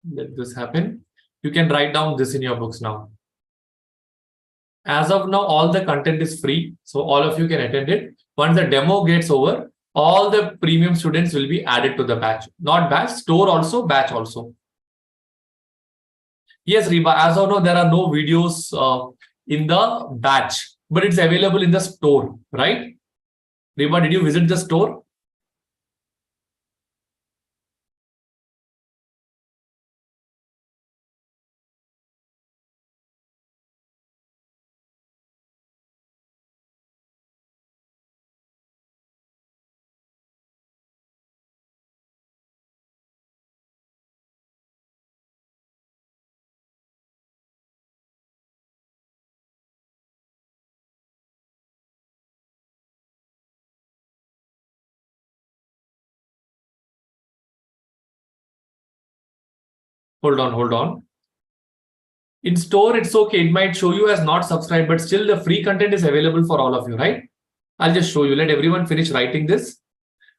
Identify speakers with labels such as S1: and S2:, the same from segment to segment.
S1: Let this happen. You can write down this in your books now. As of now, all the content is free, so all of you can attend it. Once the demo gets over, all the premium students will be added to the batch. Not batch, store also, batch also. Yes, Reba, as of now, there are no videos in the batch, but it's available in the store, right? Reba, did you visit the store? Hold on. In store, it's okay. It might show you as not subscribed, but still the free content is available for all of you, right? I'll just show you. Let everyone finish writing this.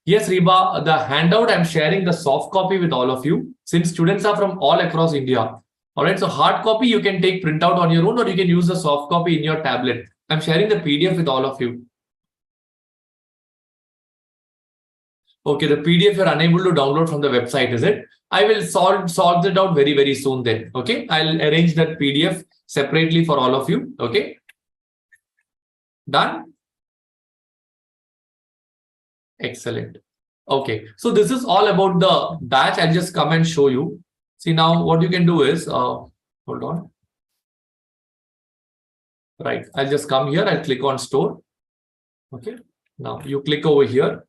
S1: Yes, Reba, the handout, I'm sharing the soft copy with all of you since students are from all across India. All right, so hard copy you can take printout on your own or you can use the soft copy in your tablet. I'm sharing the PDF with all of you. Okay, the PDF you're unable to download from the website, is it? I will solve it out very, very soon then. Okay, I'll arrange that PDF separately for all of you. Okay, done? Excellent. Okay, so this is all about the batch. I'll just come and show you. See, now what you can do is, hold on. Right, I'll just come here. I'll click on store. Okay, now you click over here.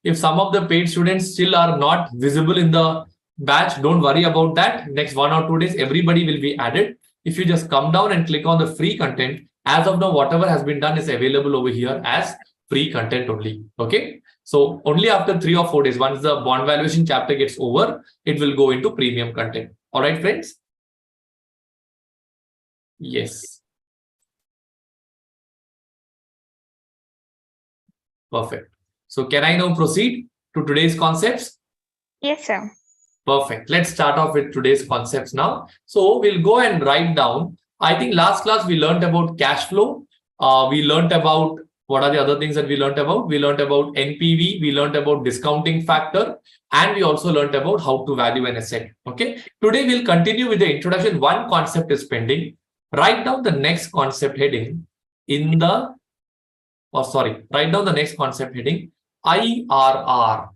S1: If some of the paid students still are not visible in the batch, don't worry about that. Next 1 or 2 days, everybody will be added. If you just come down and click on the free content, as of now, whatever has been done is available over here as free content only. Okay. So only after 3 or 4 days, once the bond valuation chapter gets over, it will go into premium content. All right, friends? Yes. Perfect. So can I now proceed to today's concepts?
S2: Yes, sir.
S1: Perfect. Let's start off with today's concepts now. So we'll go and write down. I think last class we learned about cash flow. We learned about what are the other things that we learned about. We learned about NPV. We learned about discounting factor. And we also learned about how to value an asset. Okay. Today we'll continue with the introduction. One concept is pending. Write down the next concept heading in the, write down the next concept heading. IRR.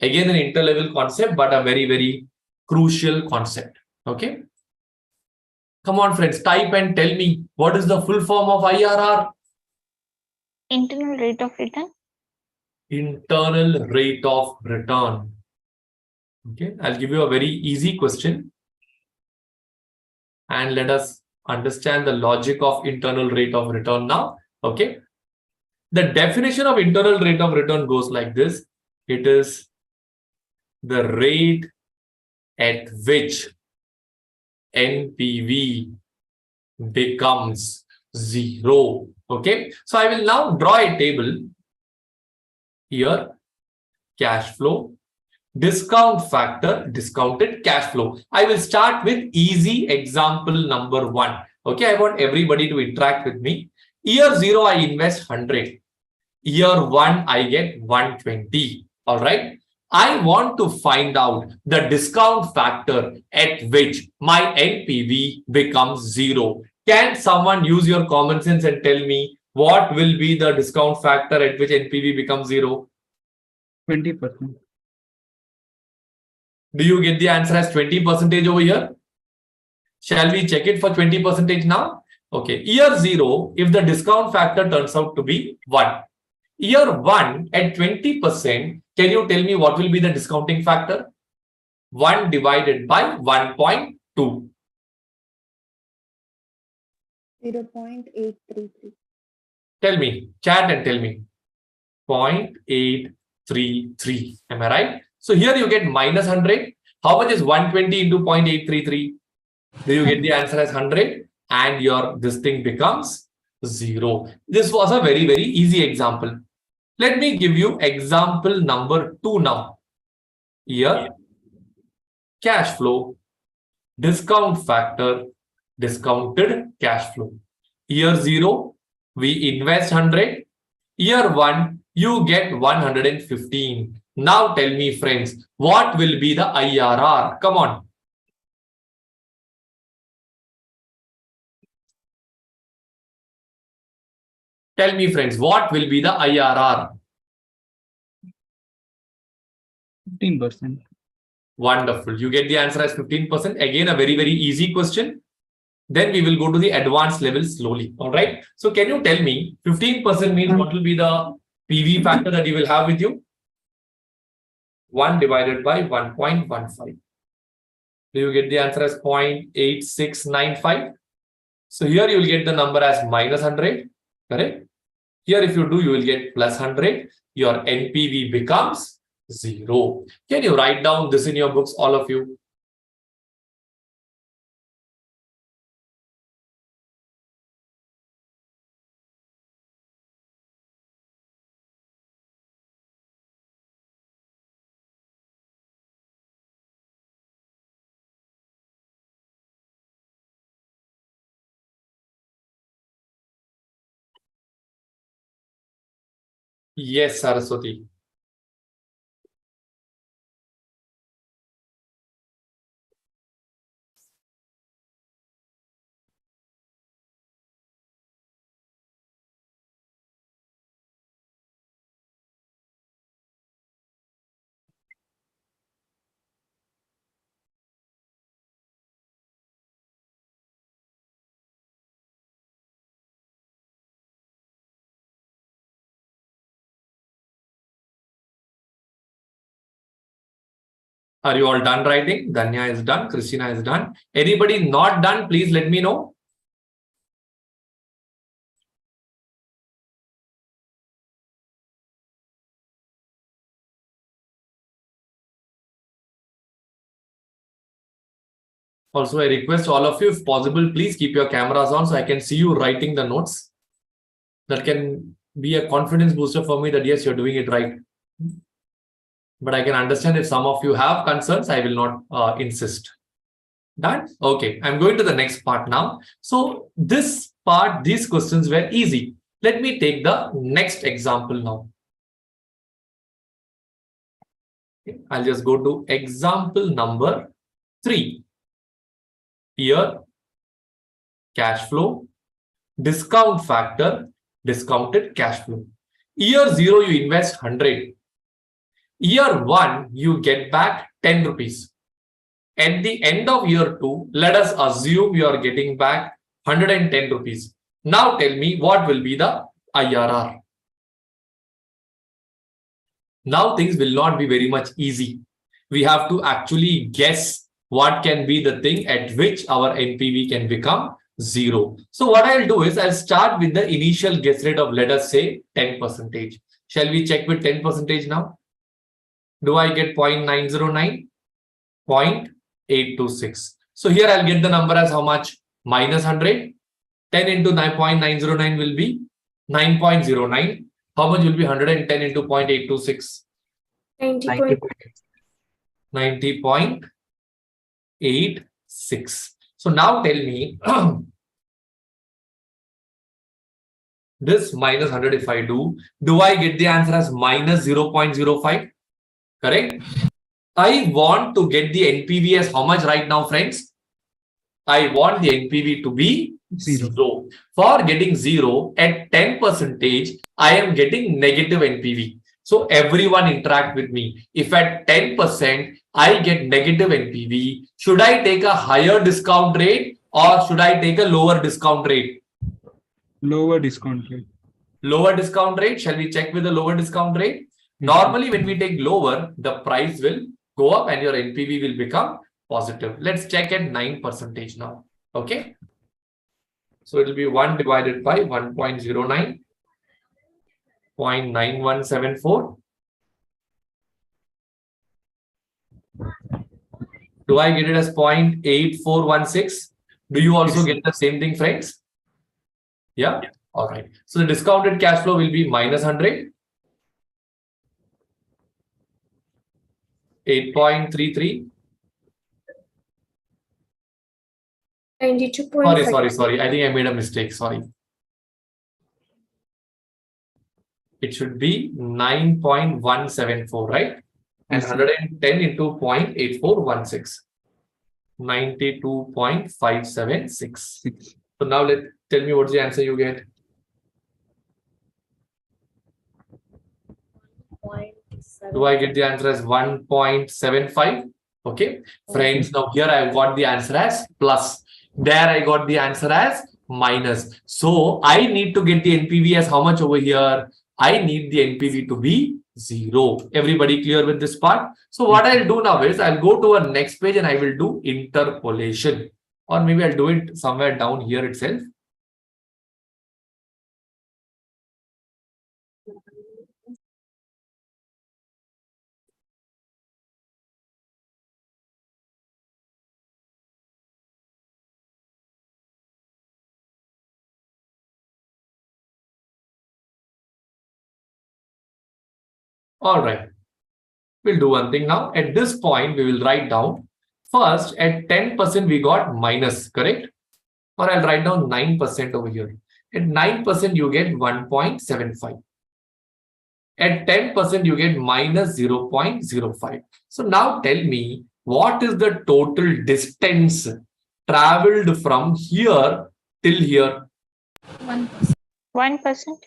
S1: Again, an inter-level concept, but a very, very crucial concept. Okay. Come on, friends, type and tell me what is the full form of IRR?
S2: Internal rate of return.
S1: Internal rate of return. Okay, I'll give you a very easy question. And let us understand the logic of internal rate of return now. Okay. The definition of internal rate of return goes like this. It is the rate at which NPV becomes zero. Okay. So I will now draw a table here. Cash flow, discount factor, discounted cash flow. I will start with easy example number 1. Okay. I want everybody to interact with me. Year 0, I invest 100. Year 1, I get 120. All right. I want to find out the discount factor at which my NPV becomes zero. Can someone use your common sense and tell me what will be the discount factor at which NPV becomes zero?
S3: 20%.
S1: Do you get the answer as 20% over here? Shall we check it for 20% now? Okay. Year 0, if the discount factor turns out to be 1. Year 1 at 20%, can you tell me what will be the discounting factor? 1 divided by 1.2.
S4: 0.833.
S1: Tell me, chat and tell me. 0.833. Am I right? So here you get minus 100. How much is 120 into 0.833? Do you get the answer as 100? And this thing becomes 0. This was a very, very easy example. Let me give you example number 2 now. Here, cash flow, discount factor, discounted cash flow. Year 0, we invest 100. Year 1, you get 115. Now tell me, friends, what will be the IRR? Come on. Tell me, friends, what will be the IRR?
S3: 15%.
S1: Wonderful. You get the answer as 15%. Again, a very, very easy question. Then we will go to the advanced level slowly. All right. So can you tell me 15% means what will be the PV factor that you will have with you? 1 divided by 1.15. Do you get the answer as 0.8695? So here you will get the number as minus 100. Correct? Here if you do, you will get plus 100. Your NPV becomes 0. Can you write down this in your books, all of you? Yes, Saraswati. Are you all done writing? Danya is done. Christina is done. Anybody not done, please let me know. Also, I request all of you, if possible, please keep your cameras on so I can see you writing the notes. That can be a confidence booster for me that yes, you're doing it right. But I can understand if some of you have concerns, I will not insist. Done? Okay, I'm going to the next part now. So this part, these questions were easy. Let me take the next example now. Okay, I'll just go to example number 3. Here, cash flow, discount factor, discounted cash flow. Year 0, you invest 100. Year 1, you get back 10 rupees. At the end of year 2, let us assume you are getting back 110 rupees. Now tell me what will be the IRR. Now things will not be very much easy. We have to actually guess what can be the thing at which our NPV can become 0. So what I'll do is I'll start with the initial guess rate of, let us say, 10%. Shall we check with 10% now? Do I get 0.909? 0.826. So here I'll get the number as how much? Minus 100. 10 into 9.909 will be 9.09. How much will be 110 into 0.826? 90.86. So now tell me, this minus 100 if I do I get the answer as minus 0.05? Correct? I want to get the NPV as how much right now, friends? I want the NPV to be 0. For getting 0 at 10%, I am getting negative NPV. So everyone interact with me. If at 10%, I get negative NPV, should I take a higher discount rate or should I take a lower discount rate?
S3: Lower discount rate.
S1: Lower discount rate. Shall we check with the lower discount rate? Normally, when we take lower, the price will go up and your NPV will become positive. Let's check at 9% now. Okay. So it will be 1 divided by 1.09, 0.9174. Do I get it as 0.8416? Do you also get the same thing, friends? Yeah. All right. So the discounted cash flow will be minus 100. 8.33.
S4: 92.5.
S1: Sorry. I think I made a mistake. Sorry. It should be 9.174, right? And
S3: Yes, sir.
S1: 110 into 0.8416. 92.576.
S3: 6.
S1: So now tell me what's the answer you get.
S4: 0.7.
S1: Do I get the answer as 1.75? Okay. Friends, now here I've got the answer as plus. There I got the answer as minus. So I need to get the NPV as how much over here? I need the NPV to be 0. Everybody clear with this part? So what I'll do now is I'll go to a next page and I will do interpolation. Or maybe I'll do it somewhere down here itself. All right. We'll do one thing now. At this point, we will write down first at 10% we got minus, correct? Or I'll write down 9% over here. At 9% you get 1.75. At 10% you get minus 0.05. So now tell me what is the total distance traveled from here till here?
S4: 1%.
S2: 1%.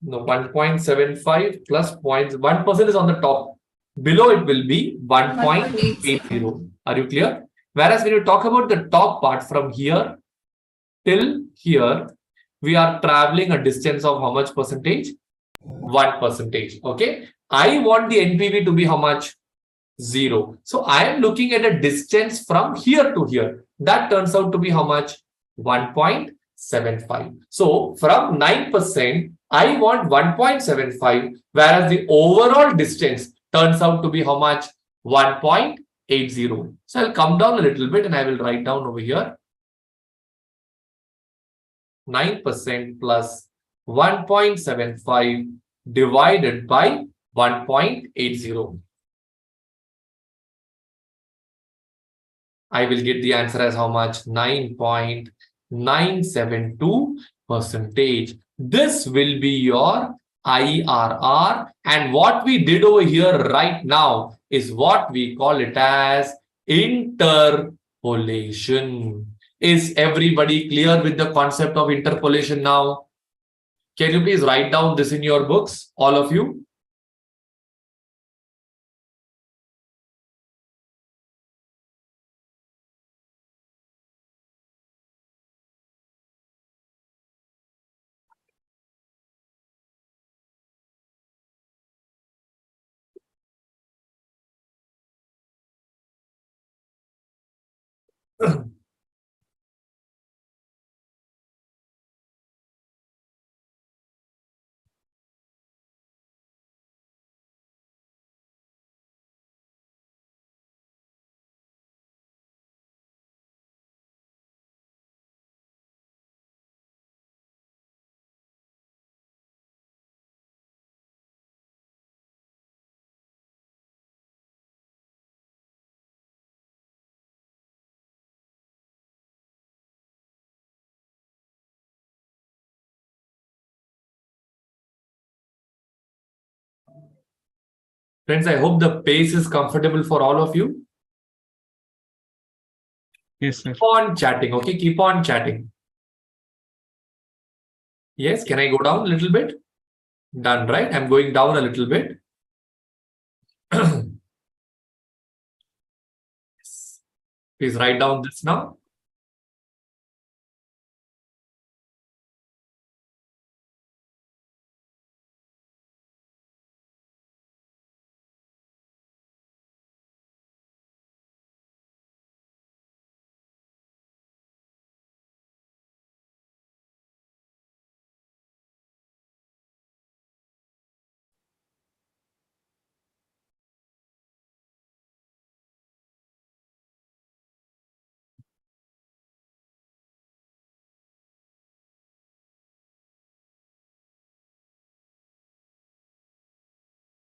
S1: No, 1.75 plus 1% is on the top. Below it will be 1.80. Are you clear? Whereas when you talk about the top part from here till here, we are traveling a distance of how much percentage? 1%. Okay. I want the NPV to be how much? 0. So I am looking at a distance from here to here. That turns out to be how much? 1.75. So from 9%, I want 1.75, whereas the overall distance turns out to be how much? 1.80. So I'll come down a little bit and I will write down over here 9% plus 1.75 divided by 1.80. I will get the answer as how much? 9.972%. This will be your IRR. And what we did over here right now is what we call it as interpolation. Is everybody clear with the concept of interpolation now? Can you please write down this in your books, all of you? Friends, I hope the pace is comfortable for all of you.
S3: Yes, sir.
S1: Keep on chatting, okay? Keep on chatting. Yes, can I go down a little bit? Done, right? I'm going down a little bit. Please write down this now.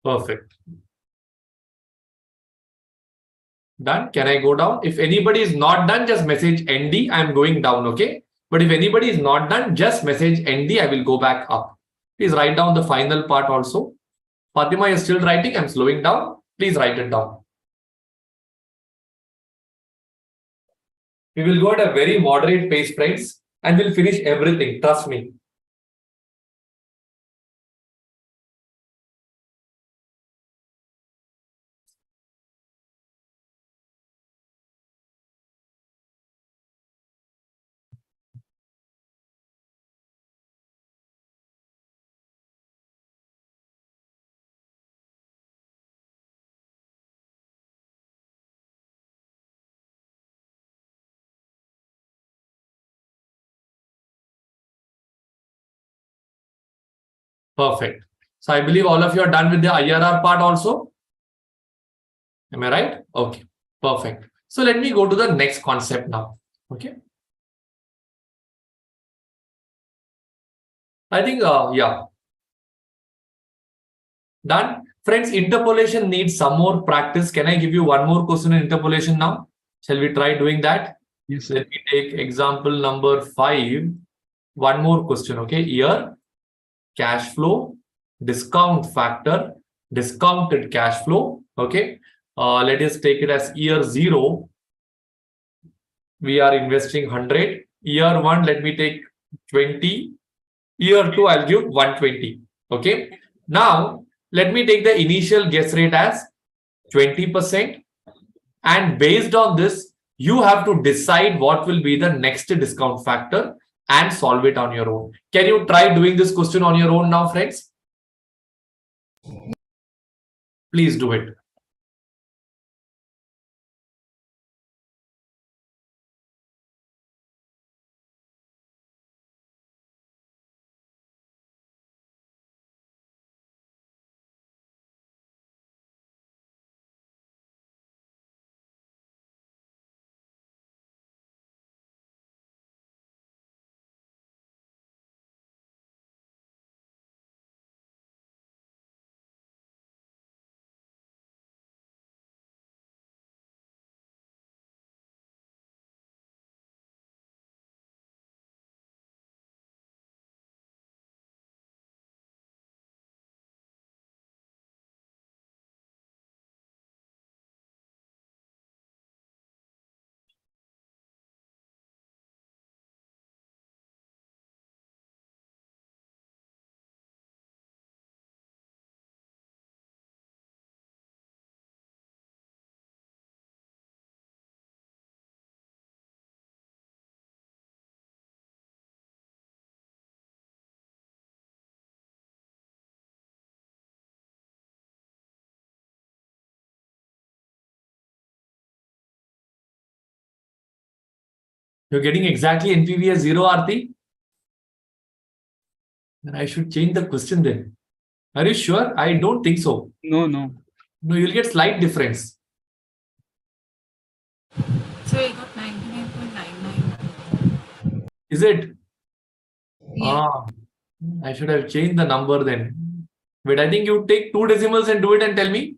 S1: Perfect. Done. Can I go down? If anybody is not done, just message ND. I'm going down. Okay. But if anybody is not done, just message ND. I will go back up. Please write down the final part also. Fatima is still writing. I'm slowing down. Please write it down. We will go at a very moderate pace, friends, and we'll finish everything. Trust me. Perfect. So I believe all of you are done with the IRR part also. Am I right? Okay. Perfect. So let me go to the next concept now. Okay. I think, yeah. Done. Friends, interpolation needs some more practice. Can I give you one more question in interpolation now? Shall we try doing that?
S3: Yes, sir.
S1: Let me take example number 5. One more question. Okay. Year, cash flow, discount factor, discounted cash flow. Okay. Let us take it as year 0. We are investing 100. Year 1, let me take 20. Year 2, I'll give 120. Okay. Now, let me take the initial guess rate as 20%. And based on this, you have to decide what will be the next discount factor and solve it on your own. Can you try doing this question on your own now, friends? Please do it. You're getting exactly NPV as 0, Aarti? Then I should change the question then. Are you sure? I don't think so.
S3: No.
S1: No, you'll get slight difference.
S4: So I got 99.99.
S1: Is it?
S4: Yeah.
S1: I should have changed the number then. But I think you take 2 decimals and do it and tell me.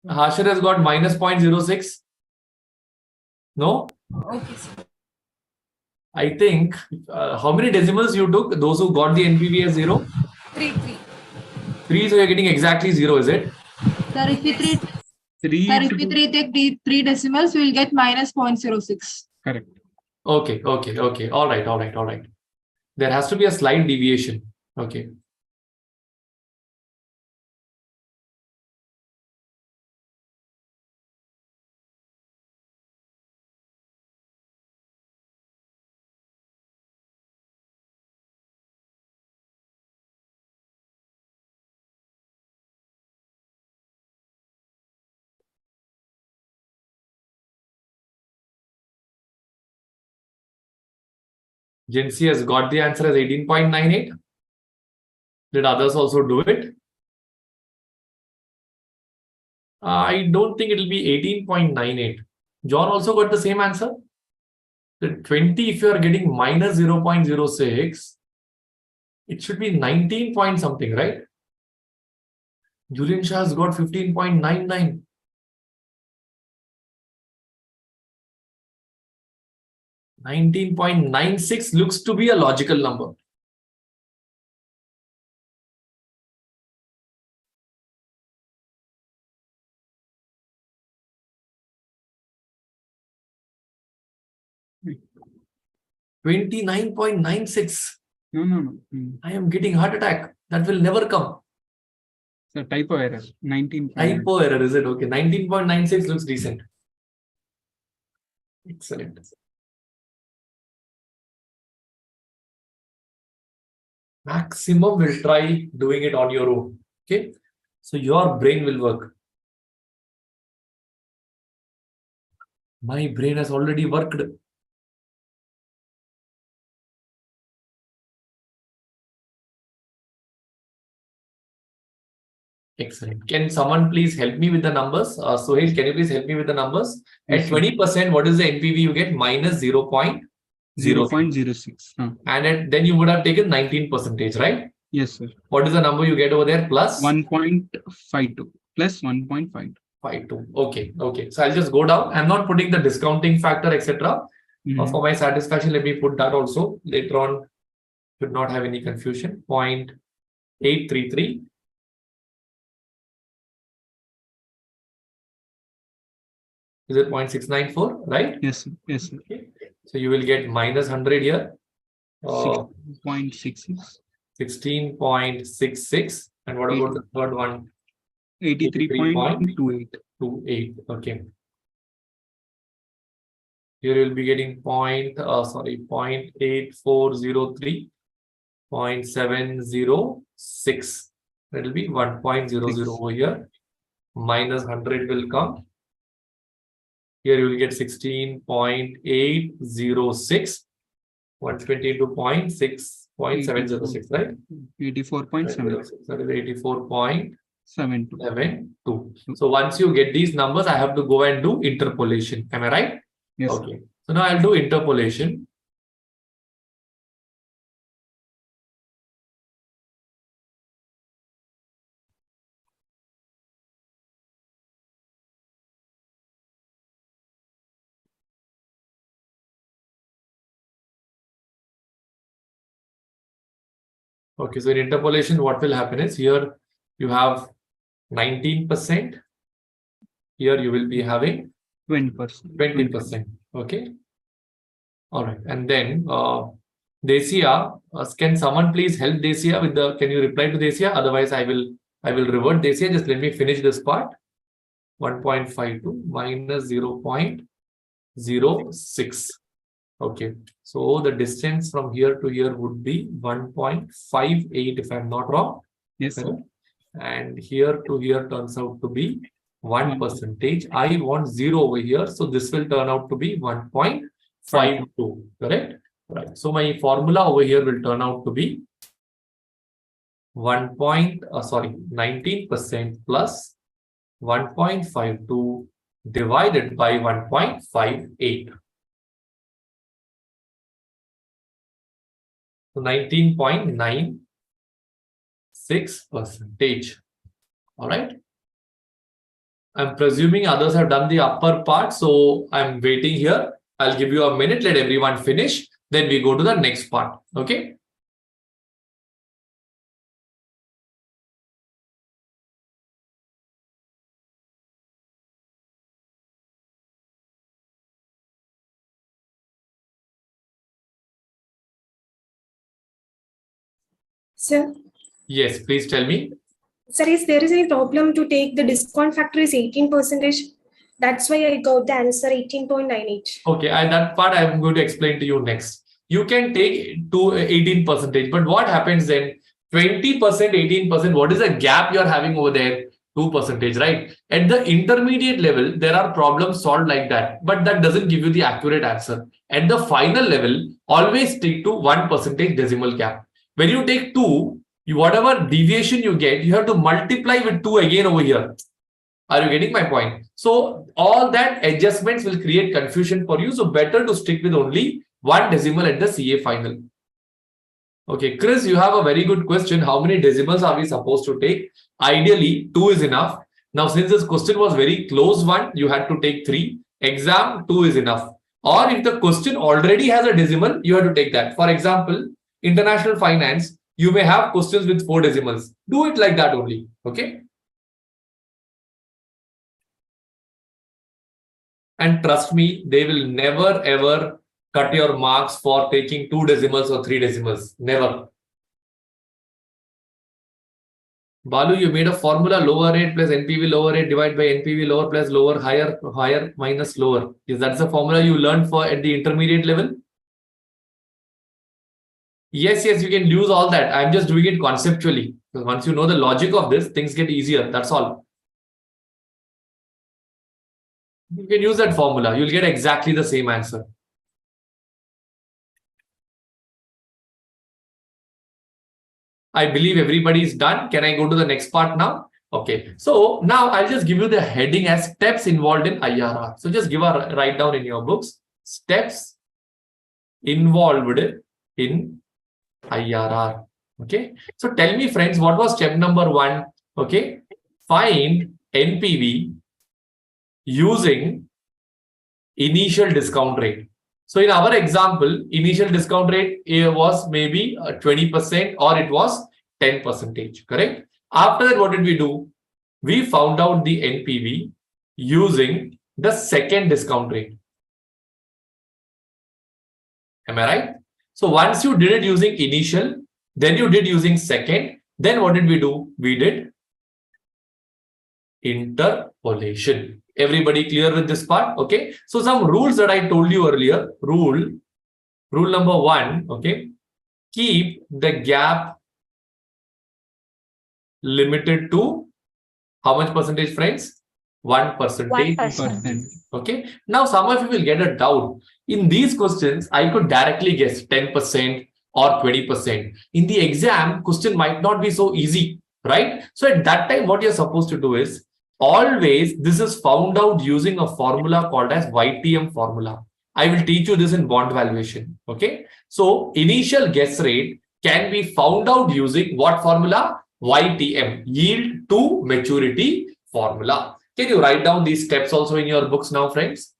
S1: Hashir has got minus 0.06. No?
S4: Okay, sir.
S1: I think, how many decimals you took? Those who got the NPV as 0?
S4: 3.
S1: 3, so you're getting exactly 0, is it?
S5: Sir, if we
S3: Three
S5: take three decimals, we will get minus 0.06.
S3: correct.
S1: Okay. All right. There has to be a slight deviation. Okay. Jinsi has got the answer as 18.98. Did others also do it? I don't think it will be 18.98. John also got the same answer. The 20, if you are getting minus 0.06, it should be 19 point something, right? Julian Shah has got 15.99. 19.96 looks to be a logical number.
S3: Hmm.
S1: 29.96.
S3: No.
S1: I am getting heart attack. That will never come.
S3: So typo error. 19.
S1: Typo error, is it? Okay. 19.96 looks decent. Excellent. Maximum will try doing it on your own. Okay. So your brain will work. My brain has already worked. Excellent. Can someone please help me with the numbers? Sohail, can you please help me with the numbers?
S3: Yes,
S1: At
S3: sir.
S1: 20%, what is the NPV you get? Minus 0.06.
S3: 0.06.
S1: And then you would have taken 19%, right?
S3: Yes, sir.
S1: What is the number you get over there? Plus
S3: 1.52 plus 1.52.
S1: 52. Okay. So I'll just go down. I'm not putting the discounting factor, etc. For my satisfaction, let me put that also. Later on, should not have any confusion. 0.833. Is it 0.694, right?
S3: Yes, sir. Yes, sir.
S1: Okay. So you will get minus 100 here.
S3: 6.66.
S1: 16.66. And what about the third one?
S3: 83.28.
S1: 28. Okay. Here you will be getting 0.8403, 0.706. That will be 1.00 over here. Minus 100 will come. Here you will get 16.806. 120 into 0.706, right?
S3: 84.7.
S1: That is 84.72.
S3: 72.
S1: So once you get these numbers, I have to go and do interpolation. Am I right?
S3: Yes.
S1: Okay. So now I'll do interpolation. Okay, so in interpolation, what will happen is here you have 19%. Here you will be having
S3: 20%.
S1: 20%. Okay. All right. And then Desia, can someone please help Desia with the, can you reply to Desia? Otherwise, I will revert Desia. Just let me finish this part. 1.52 minus 0.06. Okay. So the distance from here to here would be 1.58 if I'm not wrong.
S3: Yes, sir.
S1: And here to here turns out to be 1%. I want 0 over here. So this will turn out to be 1.52. Correct? Right. So my formula over here will turn out to be 19% plus 1.52 divided by 1.58. So 19.96%. All right. I'm presuming others have done the upper part. So I'm waiting here. I'll give you a minute. Let everyone finish. Then we go to the next part. Okay.
S6: Sir,
S1: Yes, please tell me.
S6: sir, if there is any problem to take the discount factor is 18%. That's why I got the answer 18.98.
S1: Okay, and that part I'm going to explain to you next. You can take to 18%, but what happens then? 20%, 18%, what is the gap you're having over there? 2%, right? At the intermediate level, there are problems solved like that, but that doesn't give you the accurate answer. At the final level, always stick to 1% decimal gap. When you take 2, whatever deviation you get, you have to multiply with 2 again over here. Are you getting my point? So all that adjustments will create confusion for you. So better to stick with only 1 decimal at the CA final. Okay, Chris, you have a very good question. How many decimals are we supposed to take? Ideally, 2 is enough. Now, since this question was very close one, you had to take 3. Exam, 2 is enough. Or if the question already has a decimal, you have to take that. For example, international finance, you may have questions with 4 decimals. Do it like that only. Okay. And trust me, they will never ever cut your marks for taking 2 decimals or 3 decimals. Never. Balu, you made a formula: lower rate plus NPV lower rate divided by NPV lower plus lower higher minus lower. Is that the formula you learned for at the intermediate level? Yes, you can use all that. I'm just doing it conceptually. Because once you know the logic of this, things get easier. That's all. You can use that formula. You'll get exactly the same answer. I believe everybody is done. Can I go to the next part now? Okay. So now I'll just give you the heading as steps involved in IRR. So just give a write down in your books. Steps involved in IRR. Okay. So tell me, friends, what was step number 1? Okay. Find NPV using initial discount rate. So in our example, initial discount rate was maybe 20% or it was 10%. Correct? After that, what did we do? We found out the NPV using the second discount rate. Am I right? So once you did it using initial, then you did using second, then what did we do? We did interpolation. Everybody clear with this part? Okay. So some rules that I told you earlier. Rule number 1. Okay. Keep the gap limited to how much percentage, friends? 1%.
S2: 1%.
S1: Okay. Now some of you will get a doubt. In these questions, I could directly guess 10% or 20%. In the exam, question might not be so easy, right? So at that time, what you're supposed to do is always, this is found out using a formula called as YTM formula. I will teach you this in bond valuation. Okay. So initial guess rate can be found out using what formula? YTM, yield to maturity formula. Can you write down these steps also in your books now, friends?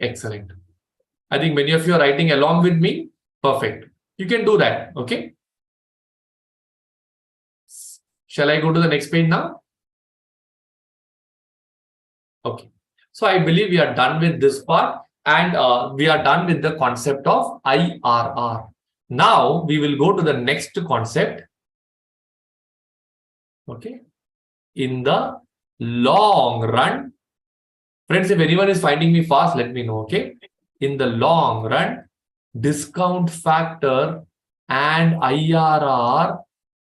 S1: Excellent. I think many of you are writing along with me. Perfect. You can do that. Okay. Shall I go to the next page now? Okay. So I believe we are done with this part and we are done with the concept of IRR. Now we will go to the next concept. Okay. In the long run, friends, if anyone is finding me fast, let me know. Okay. In the long run, discount factor and IRR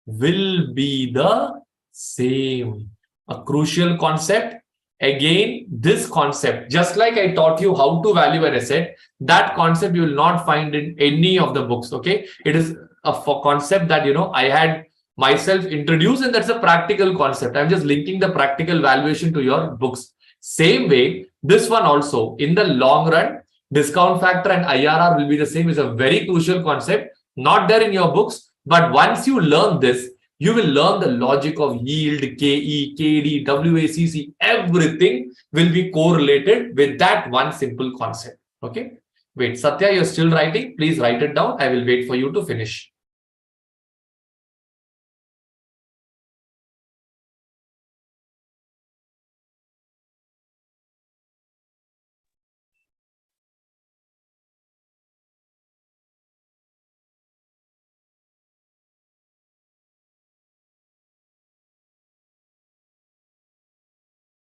S1: will be the same. A crucial concept. Again, this concept, just like I taught you how to value an asset, that concept you will not find in any of the books. Okay. It is a concept that, I had myself introduced, and that's a practical concept. I'm just linking the practical valuation to your books. Same way, this one also, in the long run, discount factor and IRR will be the same. Is a very crucial concept, not there in your books. But once you learn this, you will learn the logic of yield, KE, KD, WACC, everything will be correlated with that one simple concept. Okay. Wait, Satya, you're still writing. Please write it down. I will wait for you to finish.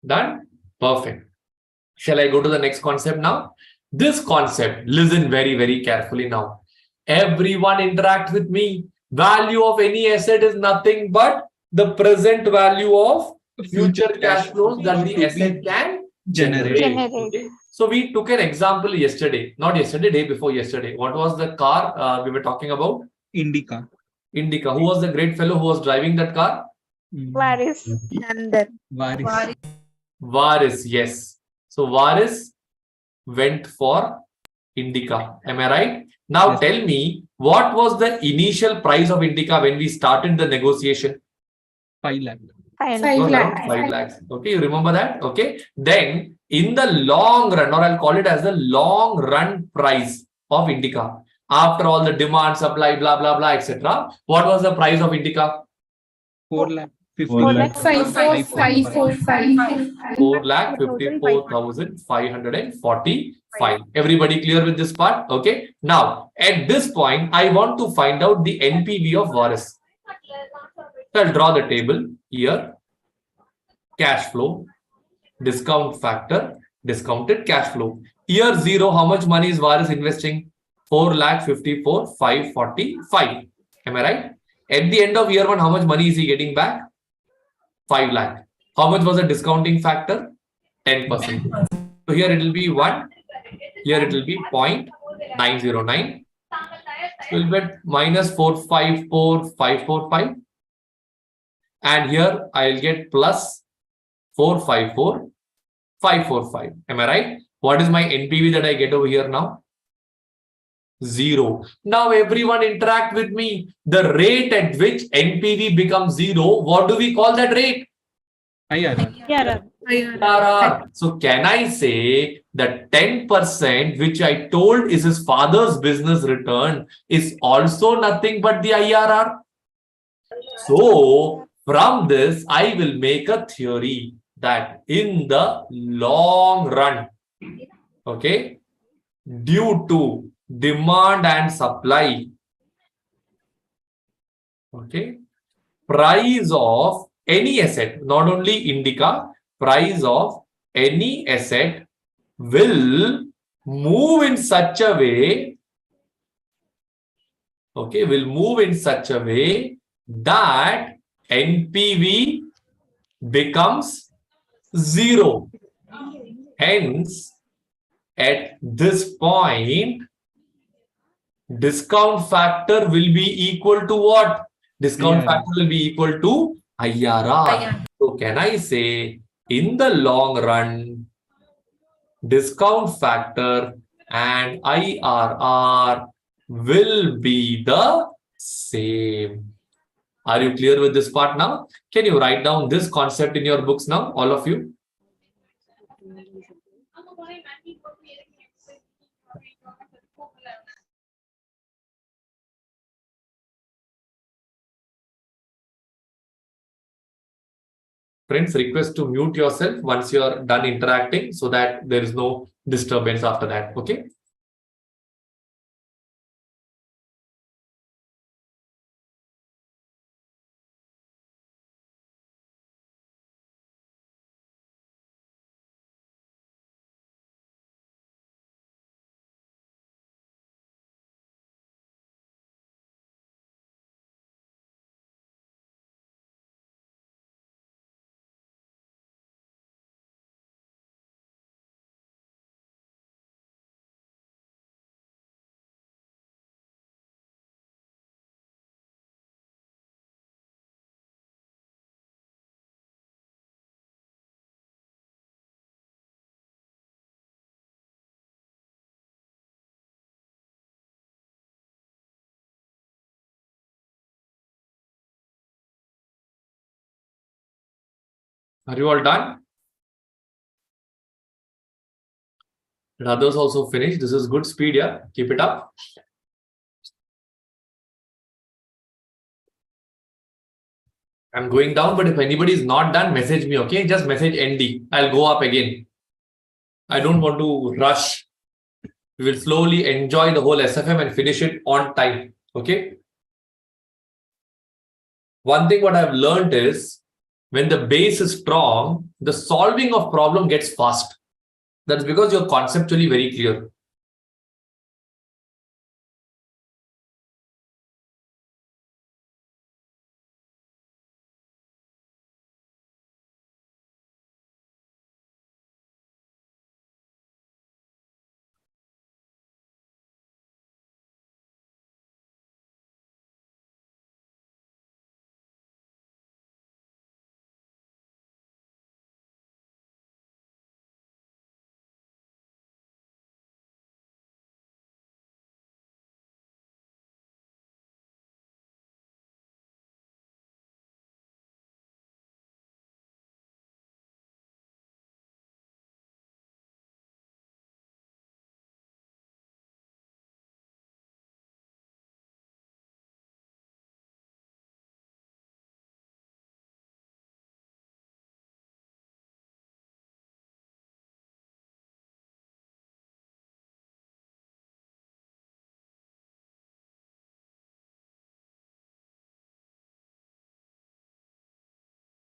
S1: Done? Perfect. Shall I go to the next concept now? This concept, listen very, very carefully now. Everyone interact with me. Value of any asset is nothing but the present value of future cash flows that the asset can generate. Okay? So we took an example yesterday, not yesterday, day before yesterday. What was the car we were talking about?
S3: Indica.
S1: Indica. Who was the great fellow who was driving that car?
S3: Varis.
S1: Varis, yes. So Varis went for Indica. Am I right? Now
S3: Yes.
S1: tell me, what was the initial price of Indica when we started the negotiation?
S3: 5 lakh.
S2: 5
S6: 5
S1: It was
S6: lakh.
S1: around 5 lakhs. Okay, you remember that? Okay. Then in the long run, or I'll call it as the long run price of Indica, after all the demand, supply, blah, blah, blah, etc., what was the price of Indica?
S3: 4 lakh.
S2: 4 lakh
S6: 54,545.
S1: 4,54,545. Everybody clear with this part? Okay. Now, at this point, I want to find out the NPV of Varis. So I'll draw the table here. Cash flow, discount factor, discounted cash flow. Year 0, how much money is Varis investing? 4,54,545. Am I right? At the end of year 1, how much money is he getting back? 5 lakh. How much was the discounting factor? 10%. So here it will be 1. Here it will be 0.909. So we'll get minus 454,545. And here I'll get plus 454,545. Am I right? What is my NPV that I get over here now? 0. Now everyone interact with me. The rate at which NPV becomes 0, what do we call that rate?
S3: IRR.
S1: IRR. So can I say that 10% which I told is his father's business return is also nothing but the IRR? So from this, I will make a theory that in the long run, okay, due to demand and supply, okay, price of any asset, not only Indica, price of any asset will move in such a way, okay, will move in such a way that NPV becomes 0. Hence, at this point, discount factor will be equal to what? Discount
S3: IRR.
S1: factor will be equal to IRR. So can I say in the long run, discount factor and IRR will be the same. Are you clear with this part now? Can you write down this concept in your books now, all of you? Friends, request to mute yourself once you are done interacting so that there is no disturbance after that. Okay. Are you all done? Did others also finish? This is good speed, yeah. Keep it up. I'm going down, but if anybody is not done, message me, okay? Just message ND. I'll go up again. I don't want to rush. We will slowly enjoy the whole SFM and finish it on time, okay? One thing what I've learned is when the base is strong, the solving of problem gets fast. That's because you're conceptually very clear.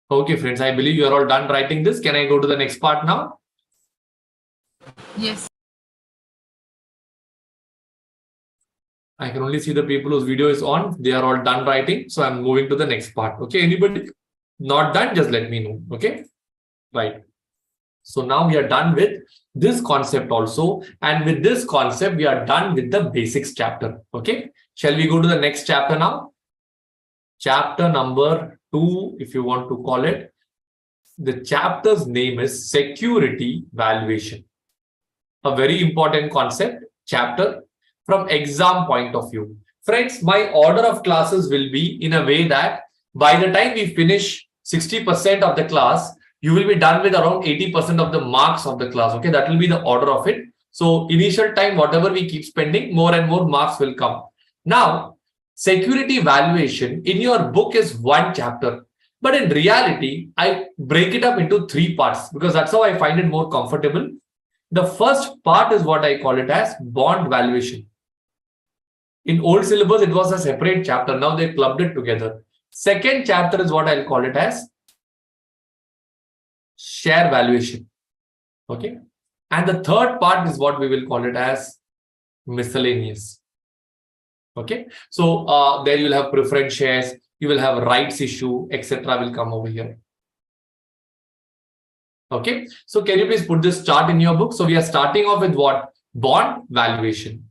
S1: Okay, friends, I believe you are all done writing this. Can I go to the next part now?
S4: Yes.
S1: I can only see the people whose video is on. They are all done writing. So I'm moving to the next part. Okay, anybody not done, just let me know. Okay, right. So now we are done with this concept also. And with this concept, we are done with the basics chapter. Okay, shall we go to the next chapter now? Chapter number 2, if you want to call it. The chapter's name is Security Valuation. A very important concept, chapter from exam point of view. Friends, my order of classes will be in a way that by the time we finish 60% of the class, you will be done with around 80% of the marks of the class. Okay, that will be the order of it. So initial time, whatever we keep spending, more and more marks will come. Now, security valuation in your book is one chapter. But in reality, I break it up into 3 parts because that's how I find it more comfortable. The first part is what I call it as bond valuation. In old syllabus, it was a separate chapter. Now they clubbed it together. Second chapter is what I'll call it as share valuation. Okay. And the third part is what we will call it as miscellaneous. Okay. So there you'll have preference shares, you will have rights issue, etc. will come over here. Okay. So can you please put this chart in your book? So we are starting off with what? Bond valuation.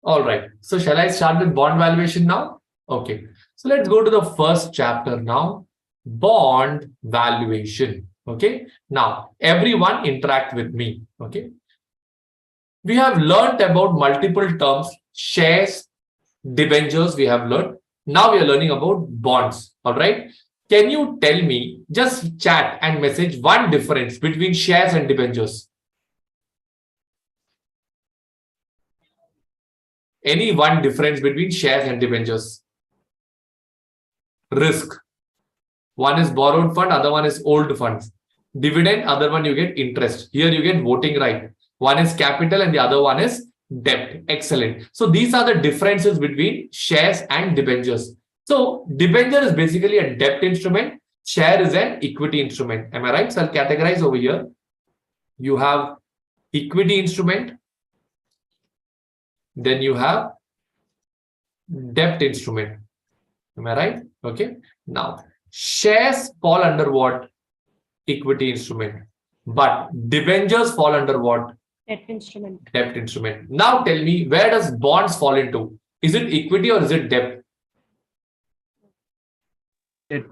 S1: All right. So shall I start with bond valuation now? Okay. So let's go to the first chapter now. Bond valuation. Okay. Now, everyone interact with me. Okay. We have learned about multiple terms, shares, debentures we have learned. Now we are learning about bonds. All right. Can you tell me, just chat and message, one difference between shares and debentures? Any one difference between shares and debentures? Risk. One is borrowed fund, other one is old funds. Dividend, other one you get interest. Here you get voting right. One is capital and the other one is debt. Excellent. So these are the differences between shares and debentures. So debenture is basically a debt instrument. Share is an equity instrument. Am I right? So I'll categorize over here. You have equity instrument. Then you have debt instrument. Am I right? Okay. Now, shares fall under what? Equity instrument. But debentures fall under what?
S6: Debt instrument.
S1: Debt instrument. Now tell me, where does bonds fall into? Is it equity or is it debt?
S3: Debt.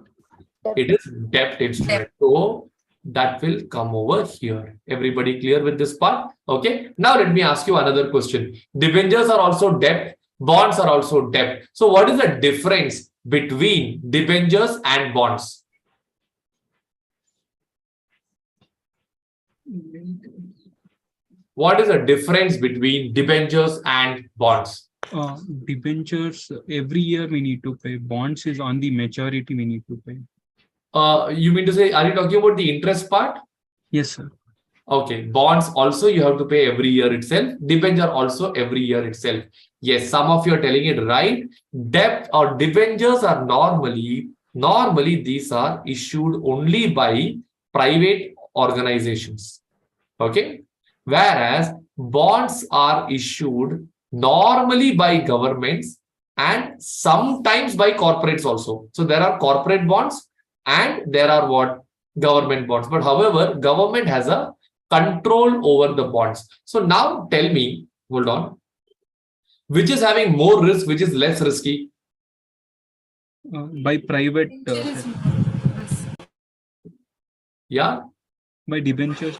S1: It is debt instrument. So that will come over here. Everybody clear with this part? Okay. Now let me ask you another question. Debentures are also debt. Bonds are also debt. So what is the difference between debentures and bonds? What is the difference between debentures and bonds?
S3: Debentures, every year we need to pay. Bonds is on the maturity we need to pay.
S1: You mean to say, are you talking about the interest part?
S3: Yes, sir.
S1: Okay. Bonds also you have to pay every year itself. Debenture also every year itself. Yes, some of you are telling it right. Debt or debentures are normally these are issued only by private organizations. Okay. Whereas bonds are issued normally by governments and sometimes by corporates also. So there are corporate bonds and there are what? Government bonds. But however, government has a control over the bonds. So now tell me, hold on, which is having more risk, which is less risky?
S3: By private.
S1: Yeah.
S3: By debentures.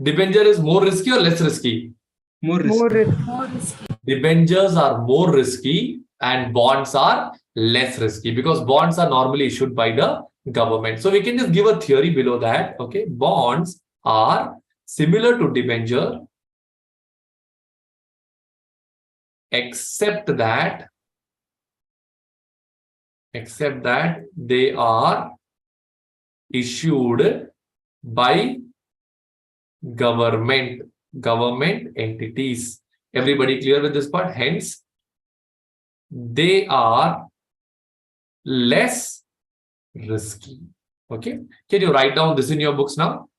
S1: Debenture is more risky or less risky?
S3: More risky.
S4: More risky.
S1: debentures are more risky and bonds are less risky because bonds are normally issued by the government. So we can just give a theory below that. Okay, bonds are similar to debenture, except that they are issued by government entities. Everybody clear with this part? Hence, they are less risky. Okay, can you write down this in your books now?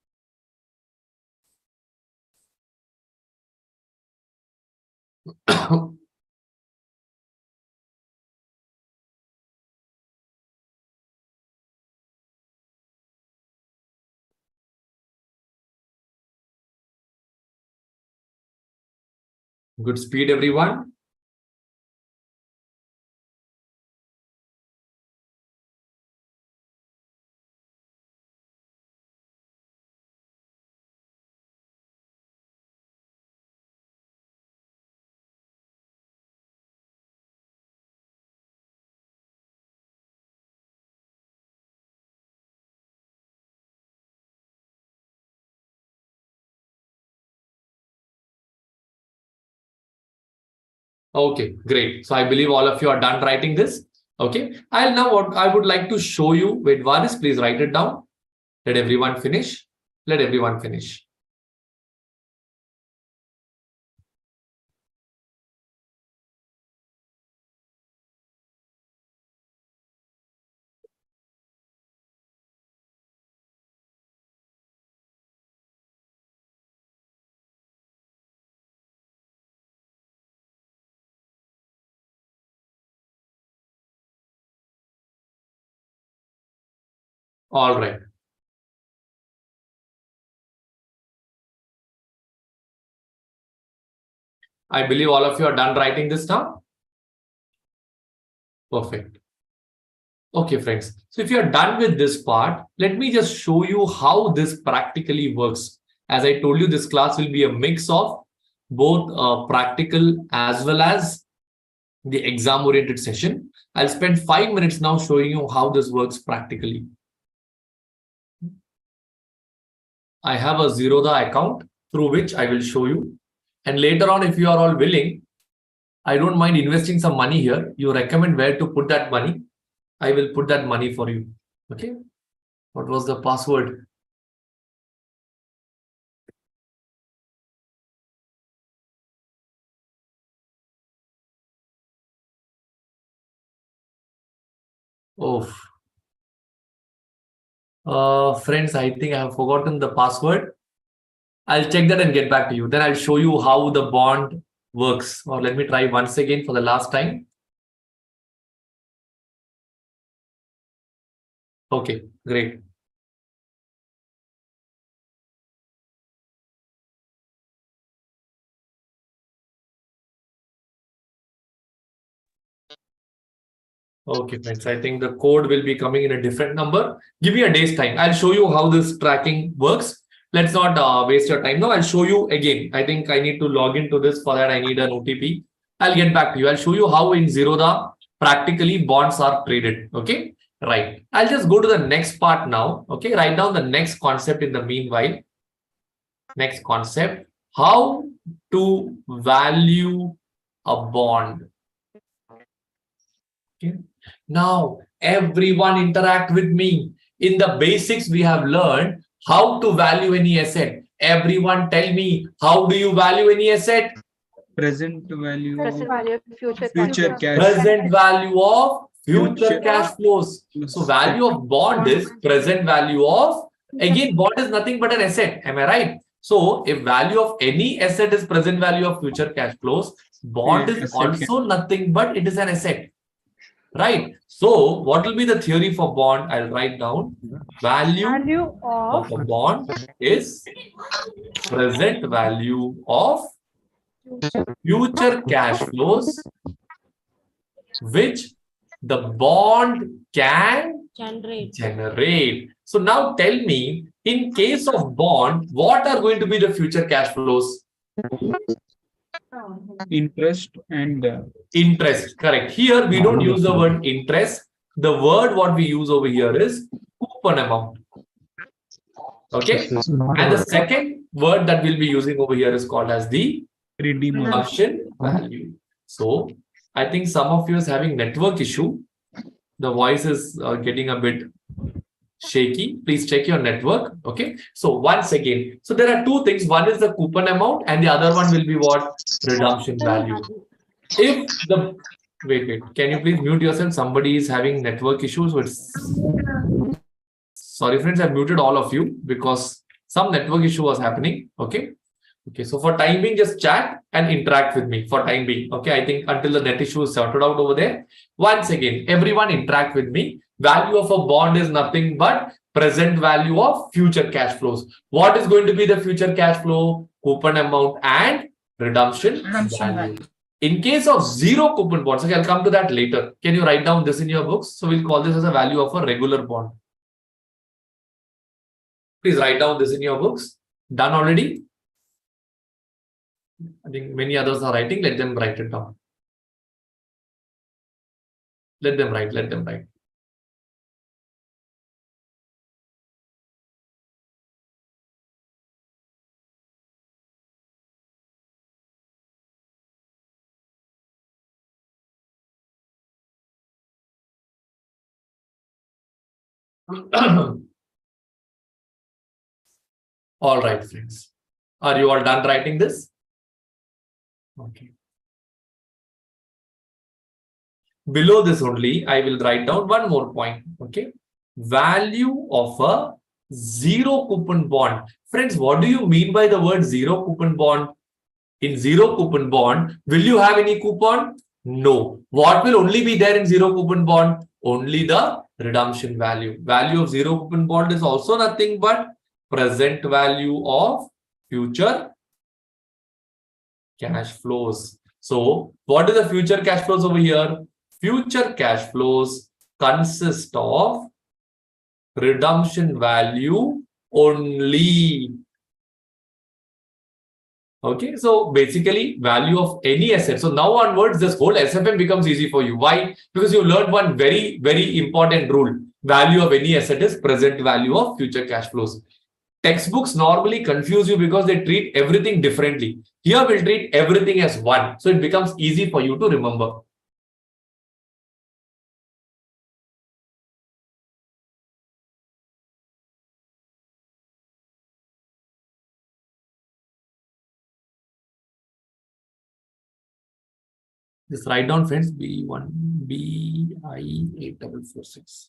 S1: Good speed, everyone. Okay, great. So I believe all of you are done writing this. Okay, I would like to show you. Wait, Varis, please write it down. Let everyone finish. Let everyone finish. All right. I believe all of you are done writing this now. Perfect. Okay, friends. So if you are done with this part, let me just show you how this practically works. As I told you, this class will be a mix of both practical as well as the exam-oriented session. I'll spend 5 minutes now showing you how this works practically. I have a Zerodha account through which I will show you. And later on, if you are all willing, I don't mind investing some money here. You recommend where to put that money. I will put that money for you. Okay. What was the password? Oh. Friends, I think I have forgotten the password. I'll check that and get back to you. Then I'll show you how the bond works. Or let me try once again for the last time. Okay, great. Okay, friends, I think the code will be coming in a different number. Give me a day's time. I'll show you how this tracking works. Let's not waste your time now. I'll show you again. I think I need to log into this. For that, I need an OTP. I'll get back to you. I'll show you how in Zerodha practically bonds are traded. Okay, right. I'll just go to the next part now. Okay, write down the next concept in the meanwhile. Next concept, how to value a bond. Okay. Now, everyone interact with me. In the basics, we have learned how to value any asset. Everyone tell me, how do you value any asset?
S3: Present value
S7: Present
S3: of
S7: value of future
S3: future cash.
S1: Present value of future
S3: Future
S1: cash flows. So value of bond is present value of, again, bond is nothing but an asset. Am I right? So if value of any asset is present value of future cash flows, bond is also nothing but it is an asset. Right. So what will be the theory for bond? I'll write down. Value of a bond is present value of future cash flows which the bond can generate. So now tell me, in case of bond, what are going to be the future cash flows?
S3: Interest and
S1: Interest, correct. Here we don't use the word interest. The word what we use over here is coupon amount. Okay. And the second word that we'll be using over here is called as the
S3: redeem
S1: redemption value. So I think some of you is having network issue. The voice is getting a bit shaky. Please check your network. Okay. So once again, so there are two things. One is the coupon amount and the other one will be what? Redemption value. If the wait, can you please mute yourself? Somebody is having network issues. So it's sorry, friends, I've muted all of you because some network issue was happening. Okay. Okay. So for time being, just chat and interact with me for time being. Okay. I think until the net issue is sorted out over there. Once again, everyone interact with me. Value of a bond is nothing but present value of future cash flows. What is going to be the future cash flow? Coupon amount and redemption value. In case of zero coupon bonds, okay, I'll come to that later. Can you write down this in your books? So we'll call this as a value of a regular bond. Please write down this in your books. Done already? I think many others are writing. Let them write it down. Let them write. Let them write. All right, friends. Are you all done writing this? Okay. Below this only, I will write down one more point. Okay. Value of a zero coupon bond. Friends, what do you mean by the word zero coupon bond? In zero coupon bond, will you have any coupon? No. What will only be there in zero coupon bond? Only the redemption value. Value of zero coupon bond is also nothing but present value of future cash flows. So what are the future cash flows over here? Future cash flows consist of redemption value only. Okay, so basically value of any asset. So now onwards, this whole SFM becomes easy for you. Why? Because you learned one very, very important rule. Value of any asset is present value of future cash flows. Textbooks normally confuse you because they treat everything differently. Here we'll treat everything as one. So it becomes easy for you to remember. Just write down, friends, B1, BI8446.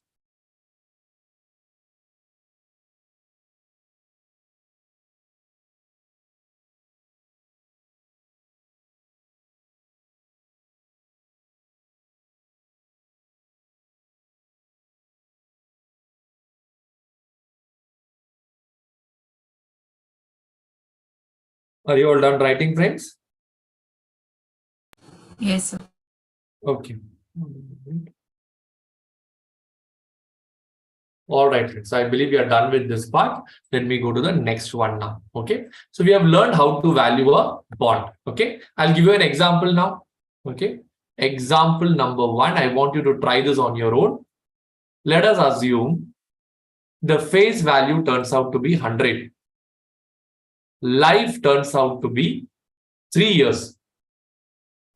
S1: Are you all done writing, friends?
S4: Yes, sir.
S1: Okay. All right, friends. So I believe we are done with this part. Let me go to the next one now. Okay. So we have learned how to value a bond. Okay. I'll give you an example now. Okay. Example number one. I want you to try this on your own. Let us assume the face value turns out to be 100. Life turns out to be 3 years.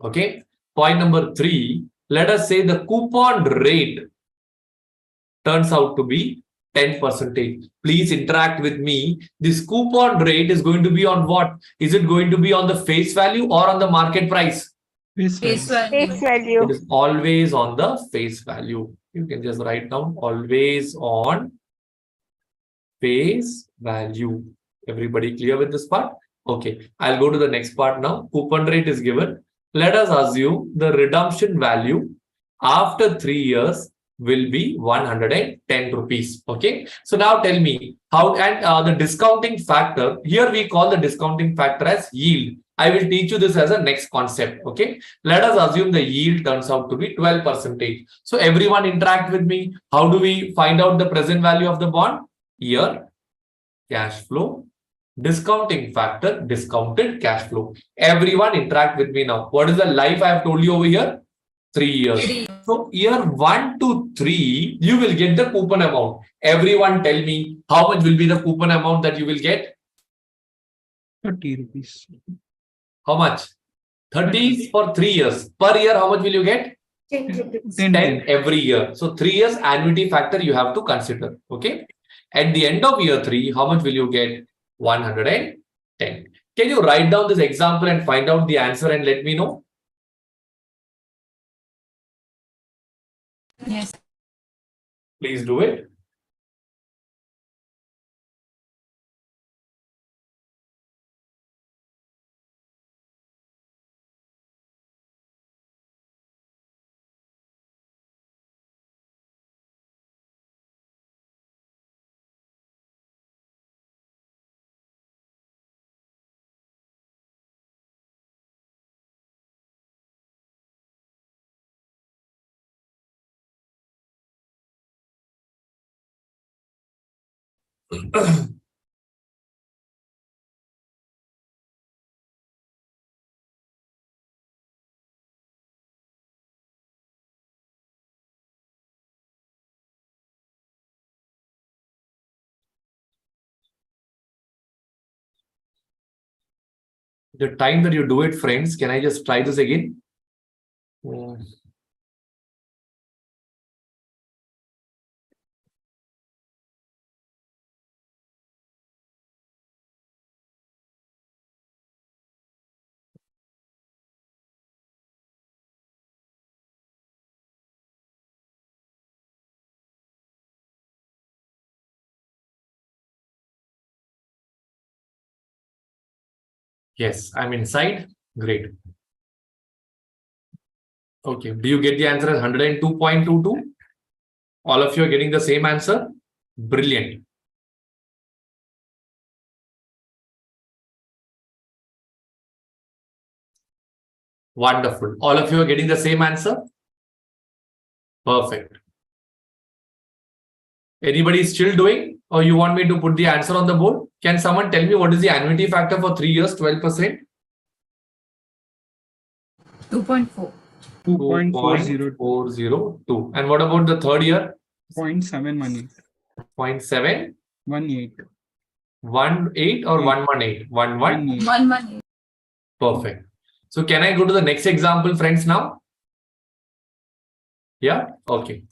S1: Okay. Point number 3, let us say the coupon rate turns out to be 10%. Please interact with me. This coupon rate is going to be on what? Is it going to be on the face value or on the market price?
S4: Face value.
S2: Face value.
S1: It is always on the face value. You can just write down always on face value. Everybody clear with this part? Okay. I'll go to the next part now. Coupon rate is given. Let us assume the redemption value after 3 years will be 110 rupees. Okay. So now tell me how, and the discounting factor, here we call the discounting factor as yield. I will teach you this as a next concept. Okay. Let us assume the yield turns out to be 12%. So everyone interact with me. How do we find out the present value of the bond? Here, cash flow Discounting factor, discounted cash flow. Everyone interact with me now. What is the life I have told you over here? 3 years. So year 1 to 3, you will get the coupon amount. Everyone tell me how much will be the coupon amount that you will get?
S3: 30 rupees.
S1: How much? 30 for 3 years. Per year, how much will you get?
S6: 10 rupees.
S3: 10,
S1: 10 every year. So 3 years annuity factor you have to consider. Okay. At the end of year 3, how much will you get? 110. Can you write down this example and find out the answer and let me know?
S4: Yes.
S1: Please do it. The time that you do it, friends, can I just try this again? Yes, I'm inside. Great. Okay. Do you get the answer as 102.22? All of you are getting the same answer? Brilliant. Wonderful. All of you are getting the same answer? Perfect. Anybody still doing, or you want me to put the answer on the board? Can someone tell me what is the annuity factor for 3 years, 12%?
S4: 2.4.
S3: 2.402.
S1: And what about the third year?
S3: 0.718.
S1: 0.7?
S3: 18.
S1: 18 or 118? 11?
S4: 118.
S1: Perfect. So can I go to the next example, friends, now? Yeah? Okay.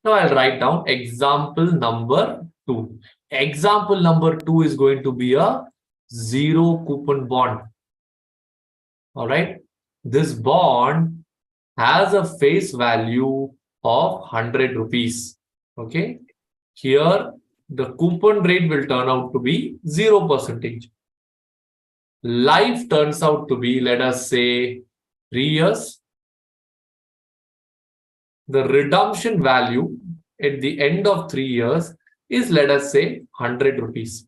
S1: Now I'll write down example number 2. Example number 2 is going to be a zero coupon bond. All right. This bond has a face value of 100 rupees. Okay. Here, the coupon rate will turn out to be 0%. Life turns out to be, let us say, 3 years. The redemption value at the end of 3 years is, let us say, 100 rupees.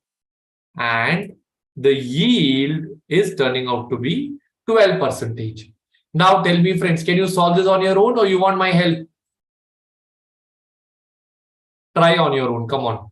S1: And the yield is turning out to be 12%. Now tell me, friends, can you solve this on your own or you want my help? Try on your own. Come on.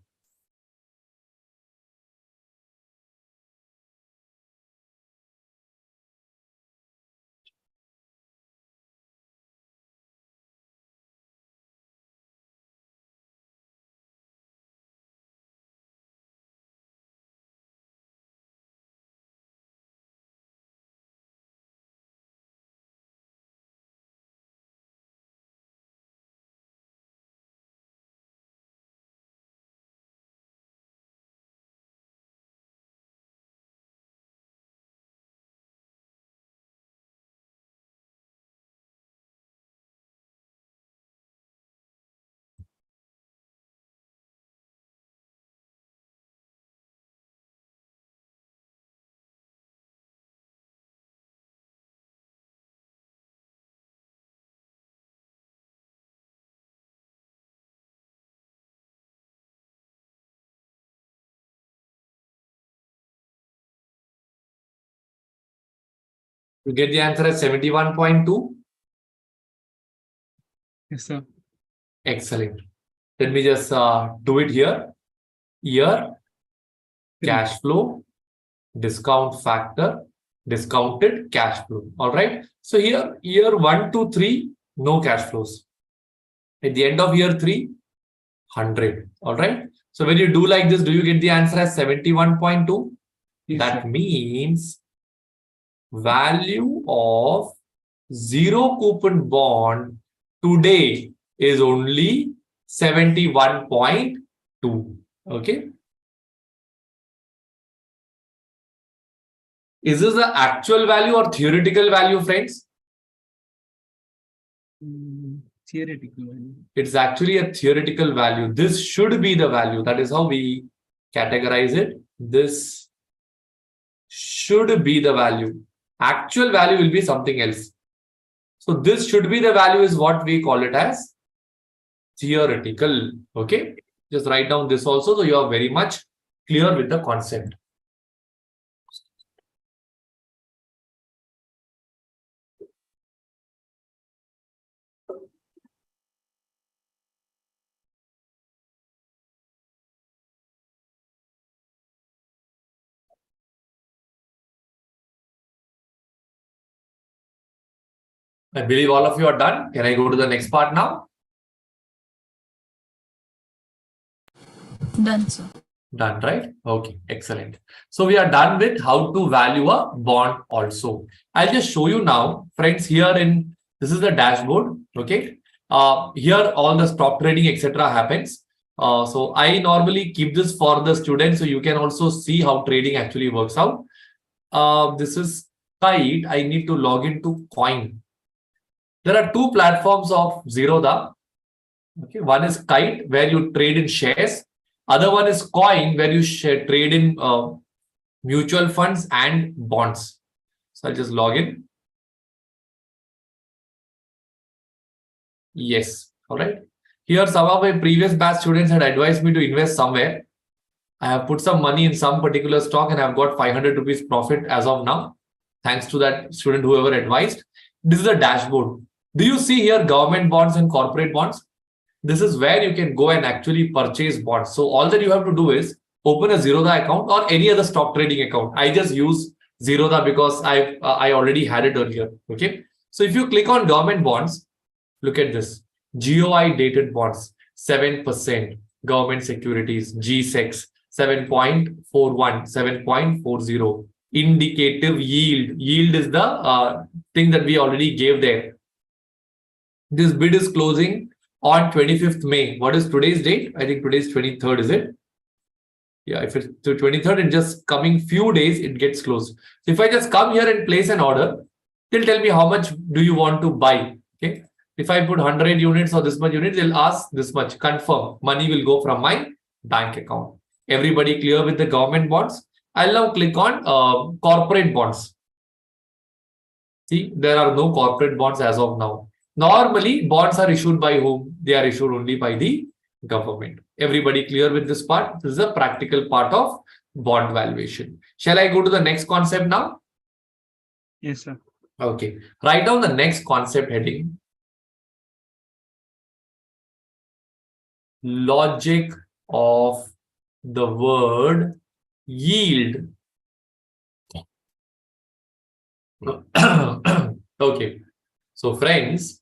S1: You get the answer as 71.2.
S3: Yes, sir.
S1: Excellent. Let me just do it here. Year, cash flow, discount factor, discounted cash flow. All right. So here, year 1 to 3, no cash flows. At the end of year 3, 100. All right. So when you do like this, do you get the answer as 71.2?
S3: Yes,
S1: That
S3: sir.
S1: means value of zero coupon bond today is only 71.2. Okay. Is this the actual value or theoretical value, friends?
S3: Theoretical value.
S1: It's actually a theoretical value. This should be the value. That is how we categorize it. This should be the value. Actual value will be something else. So this should be the value is what we call it as theoretical. Okay. Just write down this also so you are very much clear with the concept. I believe all of you are done. Can I go to the next part now?
S4: Done, sir.
S1: Done, right? Okay, excellent. So we are done with how to value a bond also. I'll just show you now, friends, here in, this is the dashboard, okay? Here all the stock trading, etc. happens. So I normally keep this for the students so you can also see how trading actually works out. This is Kite. I need to log into Coin. There are two platforms of Zerodha. Okay, one is Kite, where you trade in shares. Other one is Coin, where you trade in mutual funds and bonds. So I'll just log in. Yes. All right. Here, some of my previous batch students had advised me to invest somewhere. I have put some money in some particular stock and I've got 500 rupees profit as of now. Thanks to that student, whoever advised. This is a dashboard. Do you see here government bonds and corporate bonds? This is where you can go and actually purchase bonds. So all that you have to do is open a Zerodha account or any other stock trading account. I just use Zerodha because I already had it earlier. Okay. So if you click on government bonds, look at this. GOI dated bonds, 7%. Government securities, G6, 7.41, 7.40. Indicative yield. Yield is the thing that we already gave there. This bid is closing on 25th May. What is today's date? I think today's 23rd, is it? Yeah, if it's to 23rd, in just coming few days, it gets closed. So if I just come here and place an order, they'll tell me how much do you want to buy. Okay. If I put 100 units or this much units, they'll ask this much, confirm. Money will go from my bank account. Everybody clear with the government bonds? I'll now click on corporate bonds. See, there are no corporate bonds as of now. Normally, bonds are issued by whom? They are issued only by the government. Everybody clear with this part? This is a practical part of bond valuation. Shall I go to the next concept now?
S3: Yes, sir.
S1: Okay. Write down the next concept heading. Logic of the word yield. Okay. So friends,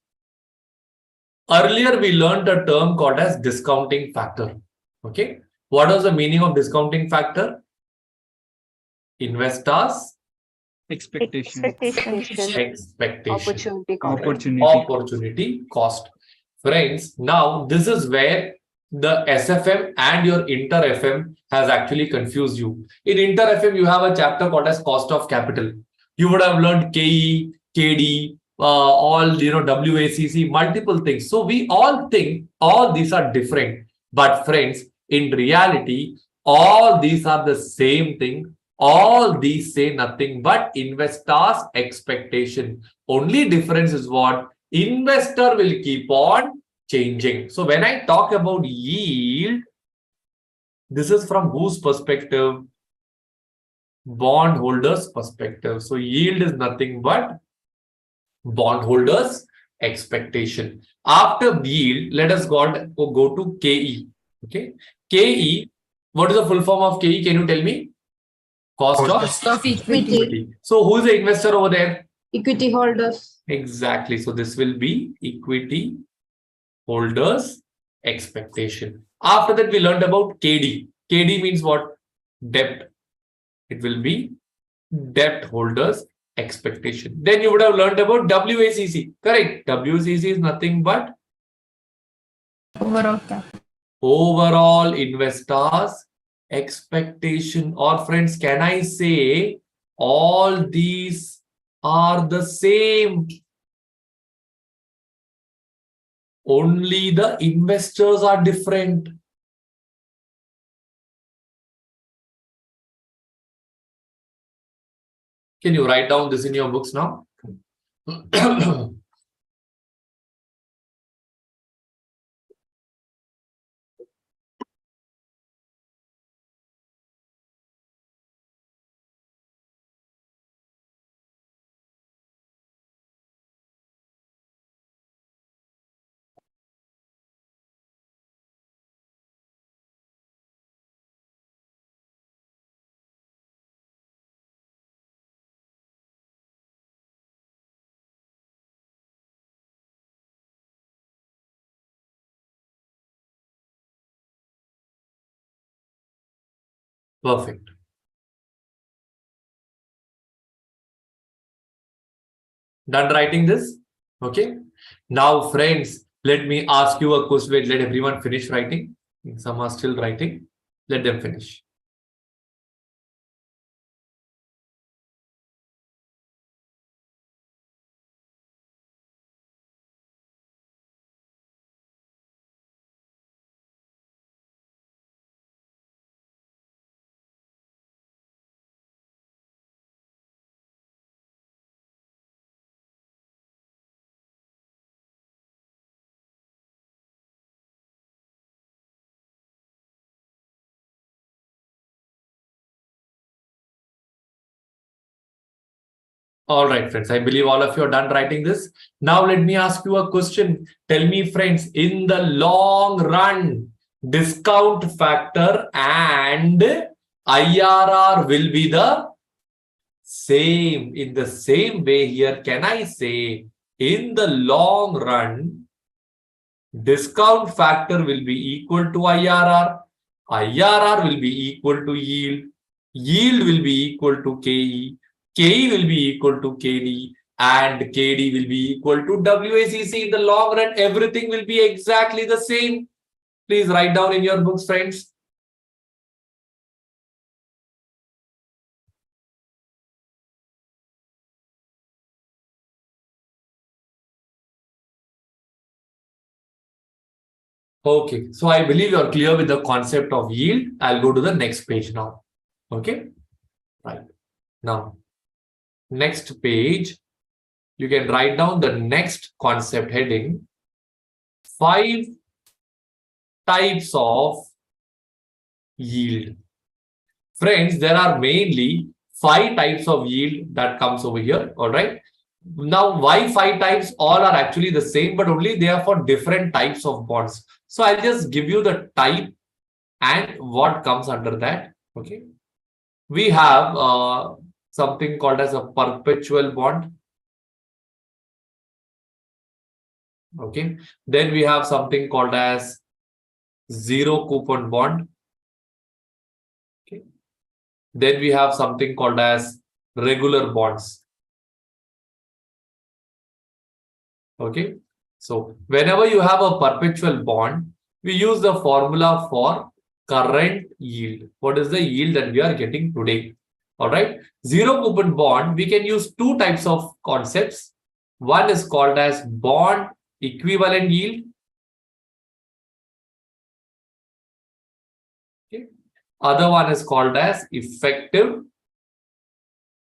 S1: earlier we learned a term called as discounting factor. Okay. What was the meaning of discounting factor? Investors'
S3: Expectation.
S1: expectation.
S3: Opportunity.
S1: Cost. Friends, now this is where the SFM and your Inter FM has actually confused you. In Inter FM, you have a chapter called as cost of capital. You would have learned KE, KD, all WACC, multiple things. So we all think all these are different. But friends, in reality, all these are the same thing. All these say nothing but investors' expectation. Only difference is what? Investor will keep on changing. So when I talk about yield, this is from whose perspective? Bondholders' perspective. So yield is nothing but bondholders' expectation. After yield, let us go to KE. Okay. KE, what is the full form of KE? Can you tell me? Cost of
S4: Cost of equity.
S1: equity. So who is the investor over there?
S5: Equity holders.
S1: Exactly. So this will be equity holders expectation. After that, we learned about KD. KD means what? Debt. It will be debt holders expectation. Then you would have learned about WACC. Correct. WACC is nothing but
S4: Overall cap.
S1: overall investors expectation. Or friends, can I say all these are the same? Only the investors are different. Can you write down this in your books now? Perfect. Done writing this? Okay. Now, friends, let me ask you a question. Wait, let everyone finish writing. Some are still writing. Let them finish. All right, friends. I believe all of you are done writing this. Now, let me ask you a question. Tell me, friends, in the long run, discount factor and IRR will be the same. In the same way here, can I say in the long run, discount factor will be equal to IRR. IRR will be equal to yield. Yield will be equal to KE. KE will be equal to KD. And KD will be equal to WACC. In the long run, everything will be exactly the same. Please write down in your books, friends. Okay, so I believe you're clear with the concept of yield. I'll go to the next page now. Okay, right. Now, next page, you can write down the next concept heading. 5 types of yield. Friends, there are mainly 5 types of yield that comes over here. All right. Now, why 5 types? All are actually the same, but only they are for different types of bonds. So I'll just give you the type and what comes under that. Okay. We have something called as a perpetual bond. Okay. Then we have something called as zero coupon bond. Okay. Then we have something called as regular bonds. Okay. So whenever you have a perpetual bond, we use the formula for current yield. What is the yield that we are getting today? All right. Zero coupon bond, we can use 2 types of concepts. One is called as bond equivalent yield. Okay. Other one is called as effective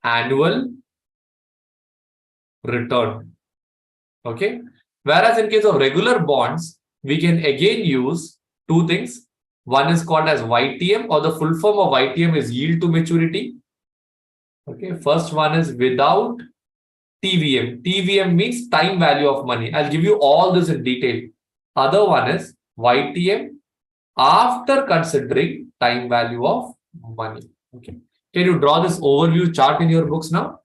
S1: annual return. Okay. Whereas in case of regular bonds, we can again use 2 things. One is called as YTM, or the full form of YTM is yield to maturity. Okay. First one is without TVM. TVM means time value of money. I'll give you all this in detail. Other one is YTM after considering time value of money. Okay. Can you draw this overview chart in your books now?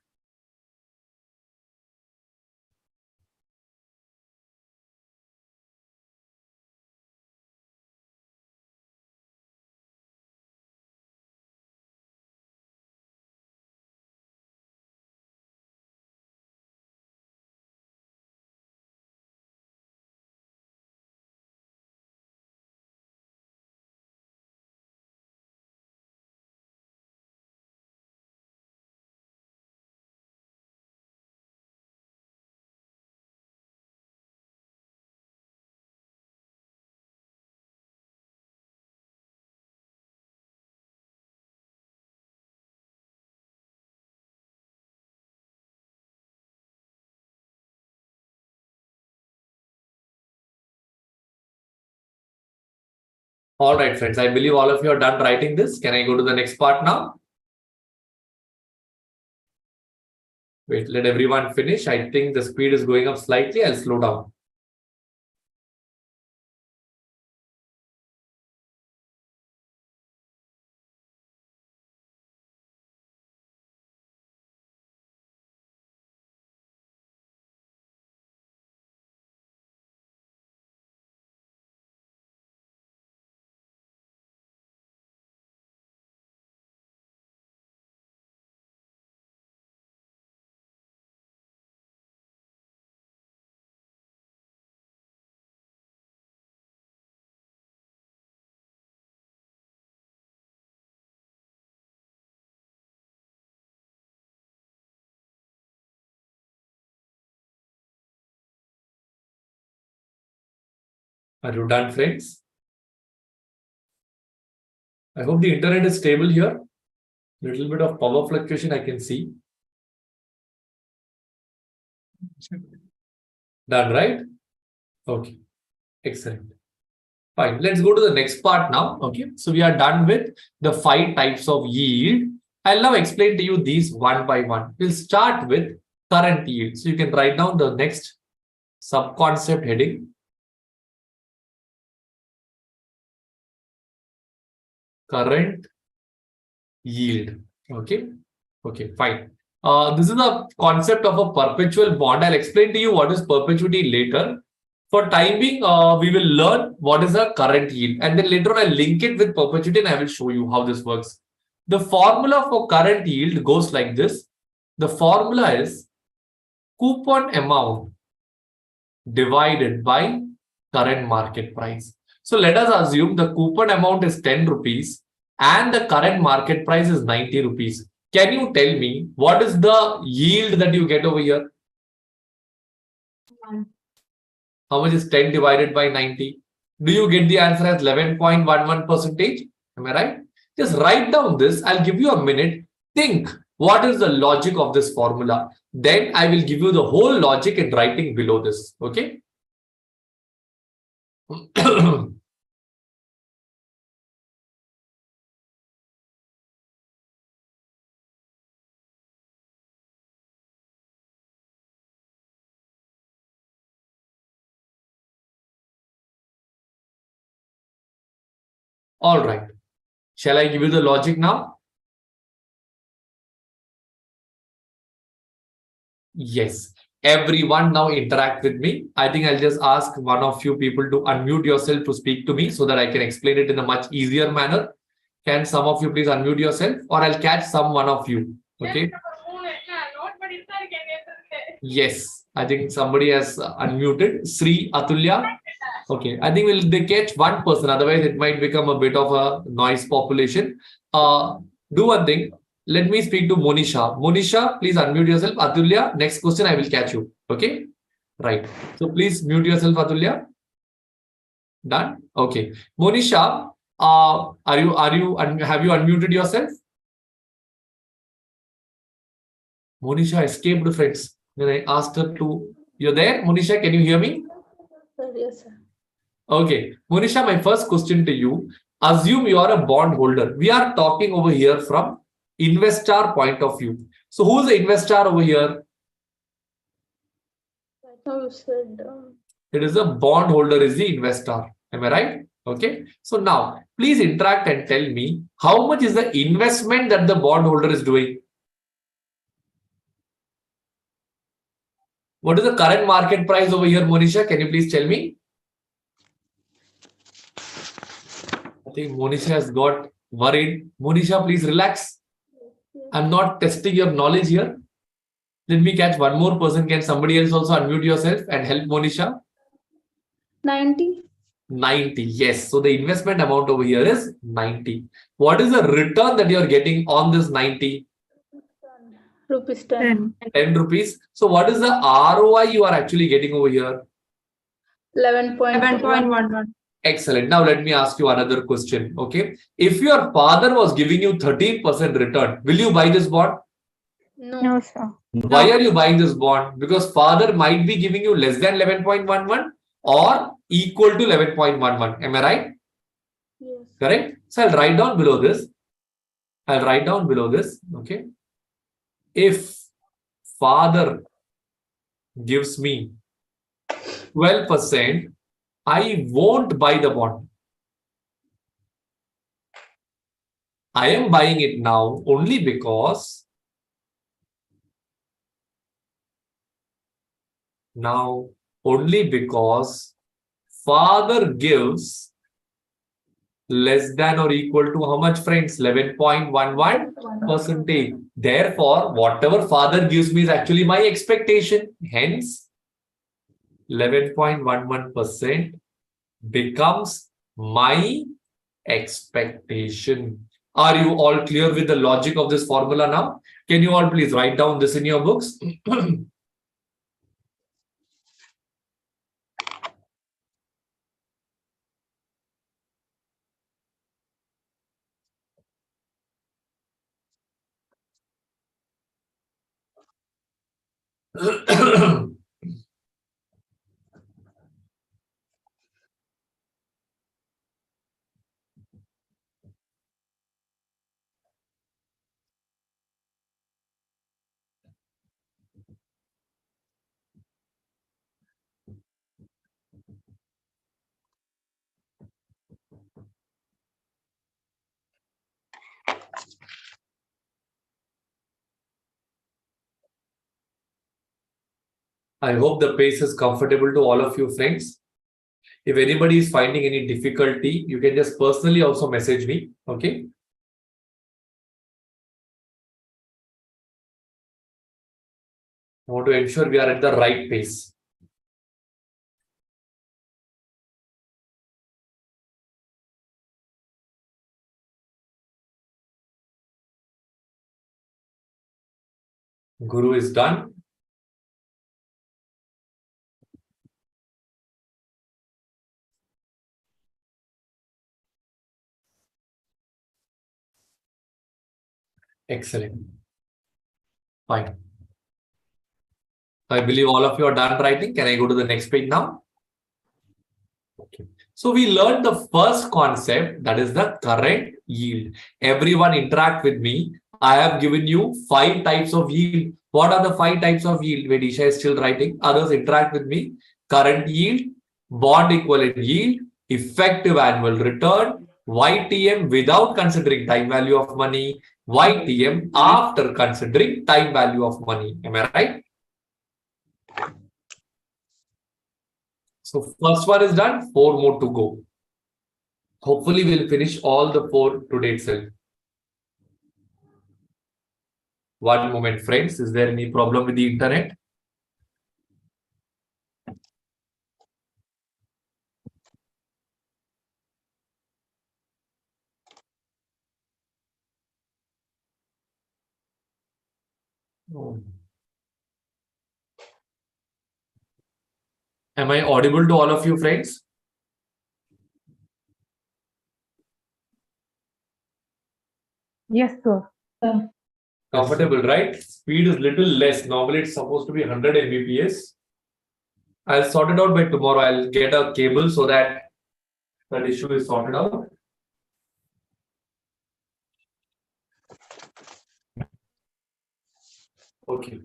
S1: All right, friends. I believe all of you are done writing this. Can I go to the next part now? Wait, let everyone finish. I think the speed is going up slightly. I'll slow down. Are you done, friends? I hope the internet is stable here. Little bit of power fluctuation I can see. Done, right? Okay. Excellent. Fine. Let's go to the next part now. Okay. So we are done with the 5 types of yield. I'll now explain to you these one by one. We'll start with current yield. So you can write down the next sub-concept heading. Current yield. Okay. Okay, fine. This is the concept of a perpetual bond. I'll explain to you what is perpetuity later. For time being, we will learn what is a current yield, and then later on I'll link it with perpetuity and I will show you how this works. The formula for current yield goes like this. The formula is coupon amount divided by current market price. So let us assume the coupon amount is 10 rupees and the current market price is 90 rupees. Can you tell me what is the yield that you get over here? How much is 10 divided by 90? Do you get the answer as 11.11%? Am I right? Just write down this. I'll give you a minute. Think what is the logic of this formula. Then I will give you the whole logic in writing below this. Okay? All right. Shall I give you the logic now? Yes. Everyone now interact with me. I think I'll just ask one of you people to unmute yourself to speak to me so that I can explain it in a much easier manner. Can some of you please unmute yourself, or I'll catch one of you. Okay. Yes. I think somebody has unmuted. Sri, Atulya. Okay. I think they catch one person. Otherwise, it might become a bit of a noise population. Do one thing. Let me speak to Monisha. Monisha, please unmute yourself. Atulya, next question I will catch you. Okay. Right. So please mute yourself, Atulya. Done. Okay. Monisha, have you unmuted yourself? Monisha escaped, friends. When I asked her to, you're there, Monisha? Can you hear me?
S7: Yes, sir.
S1: Okay, Monisha, my first question to you. Assume you are a bond holder. We are talking over here from investor point of view. So who's the investor over here?
S7: Right now you said
S1: It is a bond holder is the investor. Am I right? Okay. So now, please interact and tell me how much is the investment that the bondholder is doing. What is the current market price over here, Monisha? Can you please tell me? I think Monisha has got worried. Monisha, please relax. I'm not testing your knowledge here. Let me catch one more person. Can somebody else also unmute yourself and help Monisha?
S4: 90.
S1: 90. Yes. So the investment amount over here is 90. What is the return that you're getting on this 90?
S4: Rupees 10.
S1: 10 rupees. So what is the ROI you are actually getting over here?
S4: 11.11.
S5: 11.11.
S1: Excellent. Now let me ask you another question. Okay. If your father was giving you 13% return, will you buy this bond?
S2: No, sir.
S1: Why are you buying this bond? Because father might be giving you less than 11.11 or equal to 11.11. Am I right?
S4: Yes.
S1: Correct? So I'll write down below this. Okay. If father gives me 12%, I won't buy the bond. I am buying it now only because father gives less than or equal to how much, friends? 11.11%. Therefore, whatever father gives me is actually my expectation. Hence, 11.11% becomes my expectation. Are you all clear with the logic of this formula now? Can you all please write down this in your books? I hope the pace is comfortable to all of you, friends. If anybody is finding any difficulty, you can just personally also message me. Okay. I want to ensure we are at the right pace. Guru is done. Excellent. Fine. I believe all of you are done writing. Can I go to the next page now? Okay. So we learned the first concept, that is the current yield. Everyone interact with me. I have given you 5 types of yield. What are the 5 types of yield? Vedisha is still writing. Others interact with me. Current yield, bond equivalent yield, effective annual return, YTM without considering time value of money, YTM after considering time value of money. Am I right? So first one is done, 4 more to go. Hopefully we'll finish all the 4 today itself. One moment, friends. Is there any problem with the internet? No. Am I audible to all of you, friends?
S4: Yes, sir.
S1: Comfortable, right? Speed is little less. Normally it's supposed to be 100 Mbps. I'll sort it out by tomorrow. I'll get a cable so that that issue is sorted out. Okay.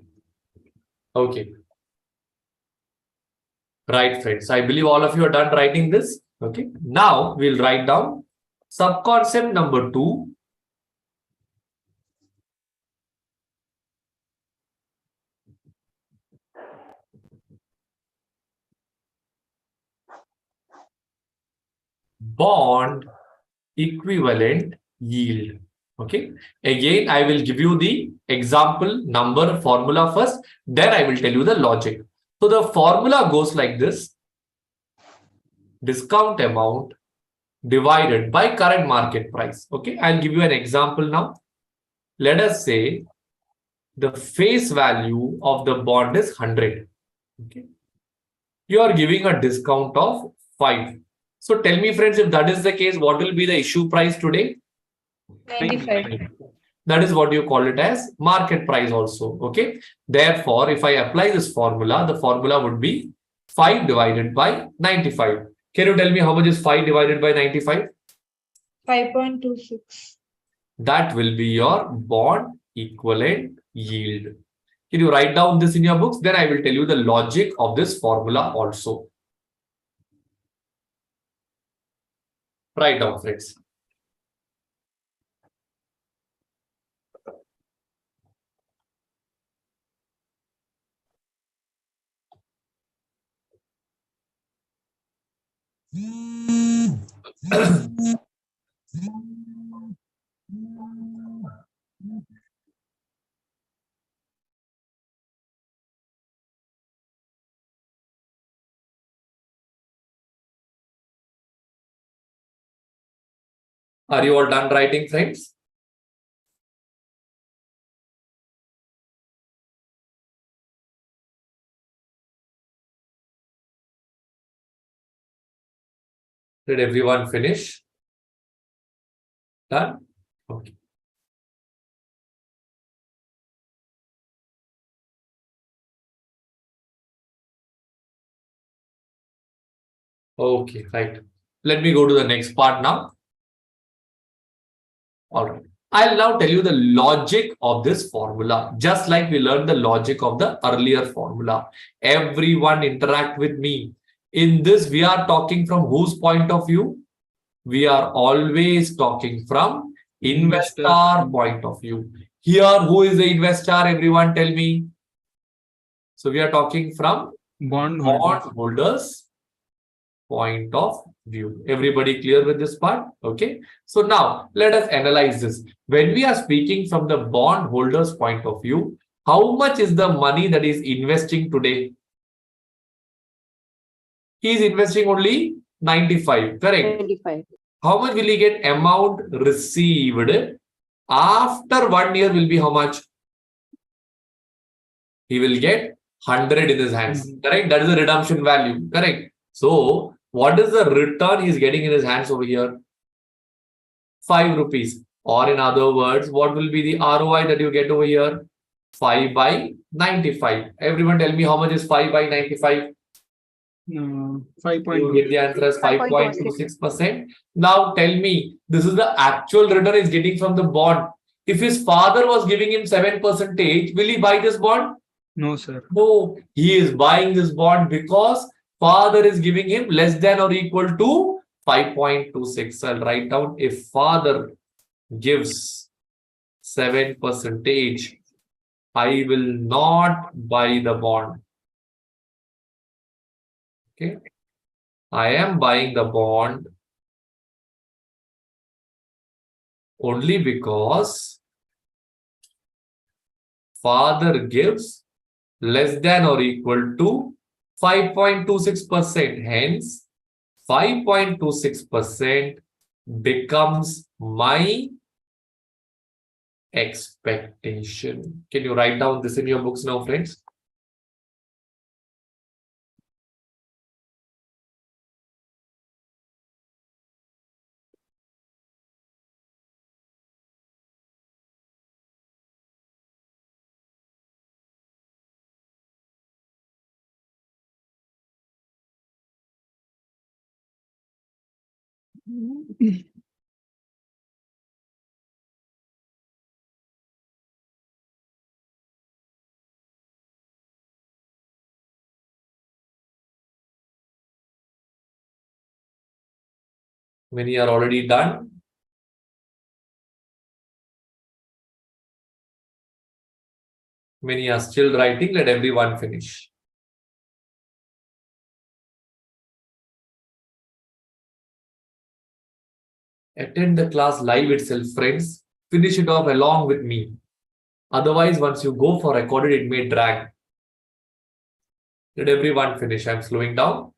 S1: Okay. Right, friends. I believe all of you are done writing this. Okay. Now we'll write down sub-concept number 2. Bond equivalent yield. Okay. Again, I will give you the example number formula first. Then I will tell you the logic. So the formula goes like this. Discount amount divided by current market price. Okay. I'll give you an example now. Let us say the face value of the bond is 100. Okay. You are giving a discount of 5. So tell me, friends, if that is the case, what will be the issue price today?
S5: 95.
S1: That is what you call it as market price also. Okay. Therefore, if I apply this formula, the formula would be 5 divided by 95. Can you tell me how much is 5 divided by 95?
S5: 5.26.
S1: That will be your bond equivalent yield. Can you write down this in your books? Then I will tell you the logic of this formula also. Write down, friends. Are you all done writing, friends? Did everyone finish? Done? Okay. Okay, right. Let me go to the next part now. All right. I'll now tell you the logic of this formula, just like we learned the logic of the earlier formula. Everyone interact with me. In this, we are talking from whose point of view? We are always talking from investor point of view. Here, who is the investor? Everyone tell me. So we are talking from bondholders point of view. Everybody clear with this part? Okay. So now let us analyze this. When we are speaking from the bondholders point of view, how much is the money that is investing today? He is investing only 95, correct?
S2: 95.
S1: How much will he get amount received? After 1 year will be how much? He will get 100 in his hands, correct? That is the redemption value, correct? So what is the return he is getting in his hands over here? 5 rupees. Or in other words, what will be the ROI that you get over here? 5 by 95. Everyone tell me how much is 5 by 95?
S3: 5.
S1: You get the answer as 5.26%. Now tell me, this is the actual return he's getting from the bond. If his father was giving him 7%, will he buy this bond?
S3: No, sir.
S1: No, he is buying this bond because father is giving him less than or equal to 5.26. I'll write down, if father gives 7%, I will not buy the bond. Okay. I am buying the bond only because father gives less than or equal to 5.26%. Hence, 5.26% becomes my expectation. Can you write down this in your books now, friends? Many are already done. Many are still writing. Let everyone finish. Attend the class live itself, friends. Finish it off along with me. Otherwise, once you go for recorded, it may drag. Let everyone finish. I'm slowing down.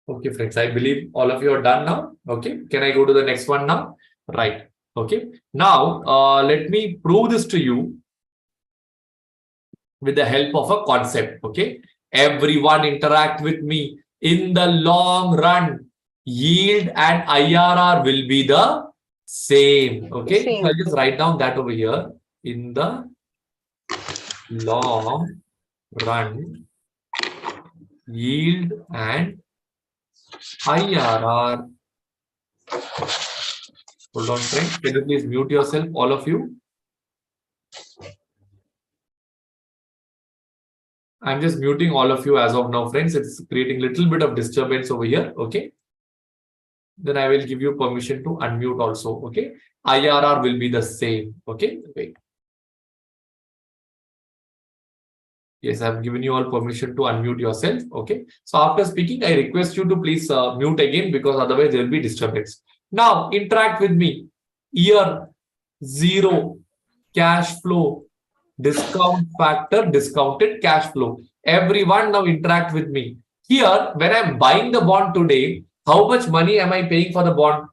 S1: Okay, friends, I believe all of you are done now. Okay, can I go to the next one now? Right. Okay. Now, let me prove this to you with the help of a concept. Okay. Everyone interact with me. In the long run, yield and IRR will be the same. Okay.
S2: Same.
S1: So I'll just write down that over here. In the long run, yield and IRR. Hold on, friends. Can you please mute yourself, all of you? I'm just muting all of you as of now, friends. It's creating a little bit of disturbance over here. Okay. Then I will give you permission to unmute also. Okay. IRR will be the same. Okay. Wait. Yes, I've given you all permission to unmute yourself. Okay. So after speaking, I request you to please mute again, because otherwise there will be disturbance. Now interact with me. Year 0, cash flow, discount factor, discounted cash flow. Everyone now interact with me. Here, when I'm buying the bond today, how much money am I paying for the bond?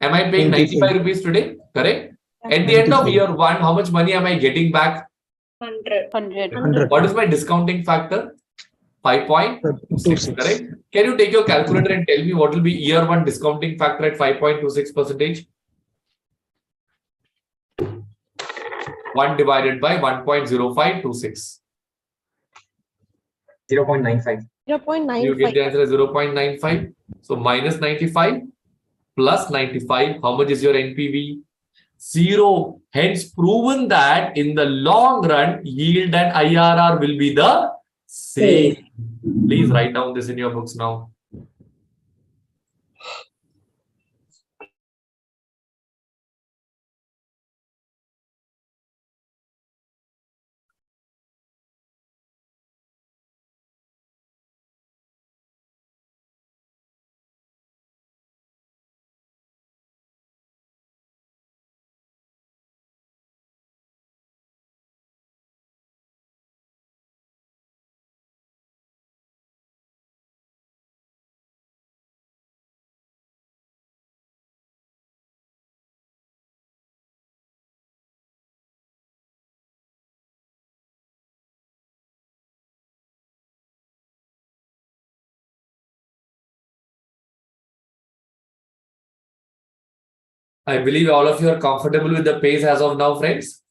S1: Am I paying 95 rupees today? Correct? At the end of year 1, how much money am I getting back?
S2: 100.
S1: What is my discounting factor? 5.26, correct? Can you take your calculator and tell me what will be year 1 discounting factor at 5.26%? 1 divided by 1.0526.
S7: 0.95.
S1: You get the answer as 0.95. So minus 95 plus 95. How much is your NPV? 0. Hence proven that in the long run, yield and IRR will be the same. Please write down this in your books now. I believe all of you are comfortable with the pace as of now, friends.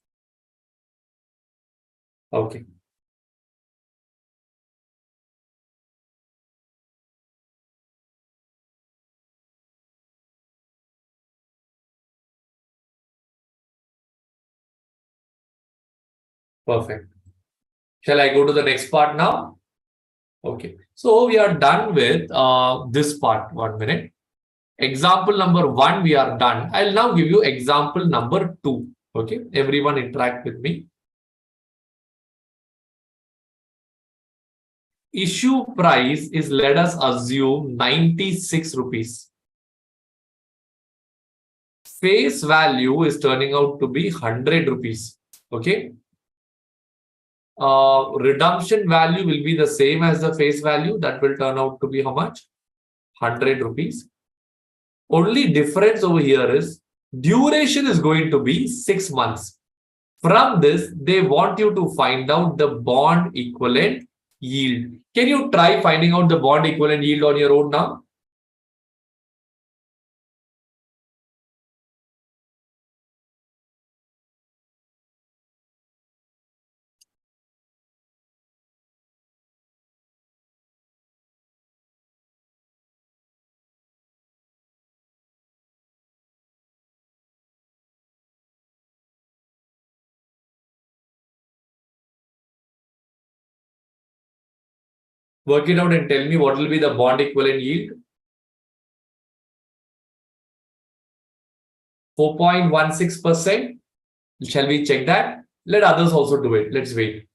S1: Okay. Perfect. Shall I go to the next part now? Okay. So we are done with this part. 1 minute. Example number 1, we are done. I'll now give you example number 2. Okay. Everyone interact with me. Issue price is, let us assume, 96 rupees. Face value is turning out to be 100 rupees. Okay. Redemption value will be the same as the face value. That will turn out to be how much? 100 rupees. Only difference over here is duration is going to be 6 months. From this, they want you to find out the bond equivalent yield. Can you try finding out the bond equivalent yield on your own now? Work it out and tell me what will be the bond equivalent yield. 4.16%. Shall we check that? Let others also do it. Let's wait.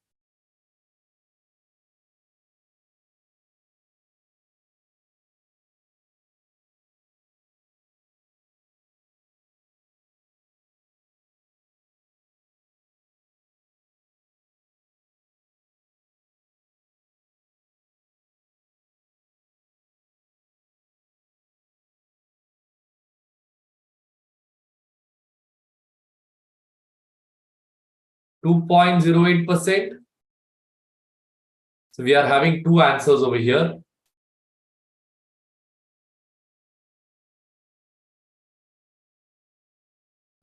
S1: .08%. So we are having two answers over here.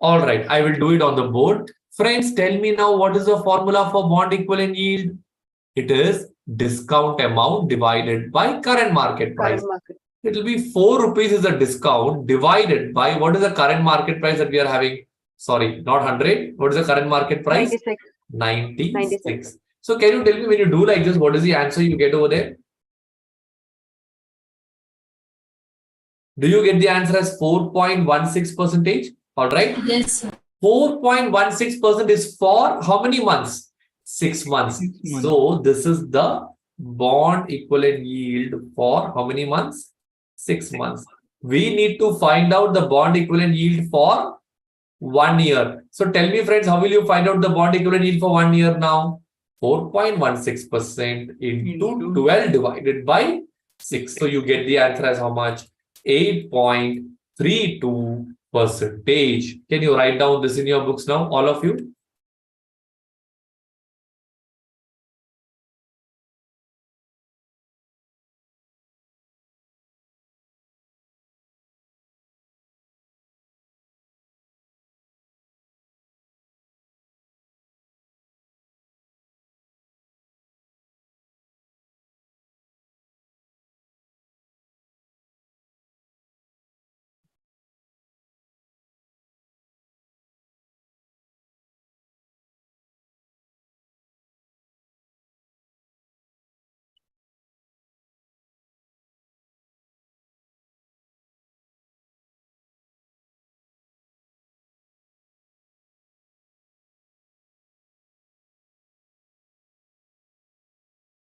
S1: All right, I will do it on the board. Friends, tell me now what is the formula for bond equivalent yield? It is discount amount divided by current market price. It will be 4 rupees is the discount divided by what is the current market price that we are having? Sorry, not 100. What is the current market price? 96. So can you tell me when you do like this, what is the answer you get over there? Do you get the answer as 4.16%? All right.
S5: Yes, sir.
S1: 4.16% is for how many months? 6 months.
S3: 6 months.
S1: So this is the bond equivalent yield for how many months? 6 months. We need to find out the bond equivalent yield for 1 year. So tell me, friends, how will you find out the bond equivalent yield for 1 year now? 4.16% into 12 divided by 6. So you get the answer as how much? 8.32%. Can you write down this in your books now, all of you?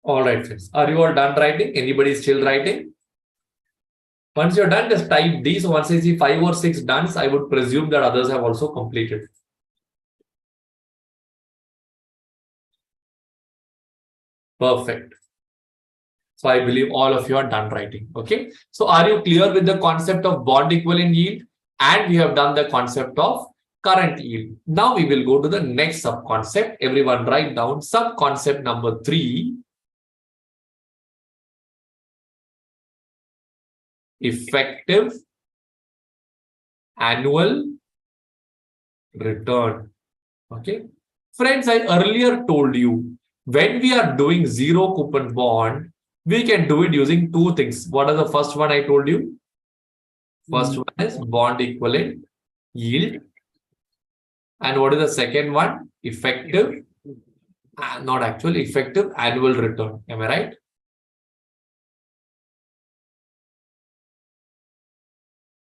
S1: All right, friends. Are you all done writing? Anybody still writing? Once you're done, just type D. So once I see 5 or 6 done, I would presume that others have also completed. Perfect. So I believe all of you are done writing. Okay. So are you clear with the concept of bond equivalent yield? And we have done the concept of current yield. Now we will go to the next sub-concept. Everyone write down sub-concept number 3. Effective annual return. Okay. Friends, I earlier told you, when we are doing zero coupon bond, we can do it using two things. What is the first one I told you? First one is bond equivalent yield. And what is the second one? Effective, not actually, effective annual return. Am I right?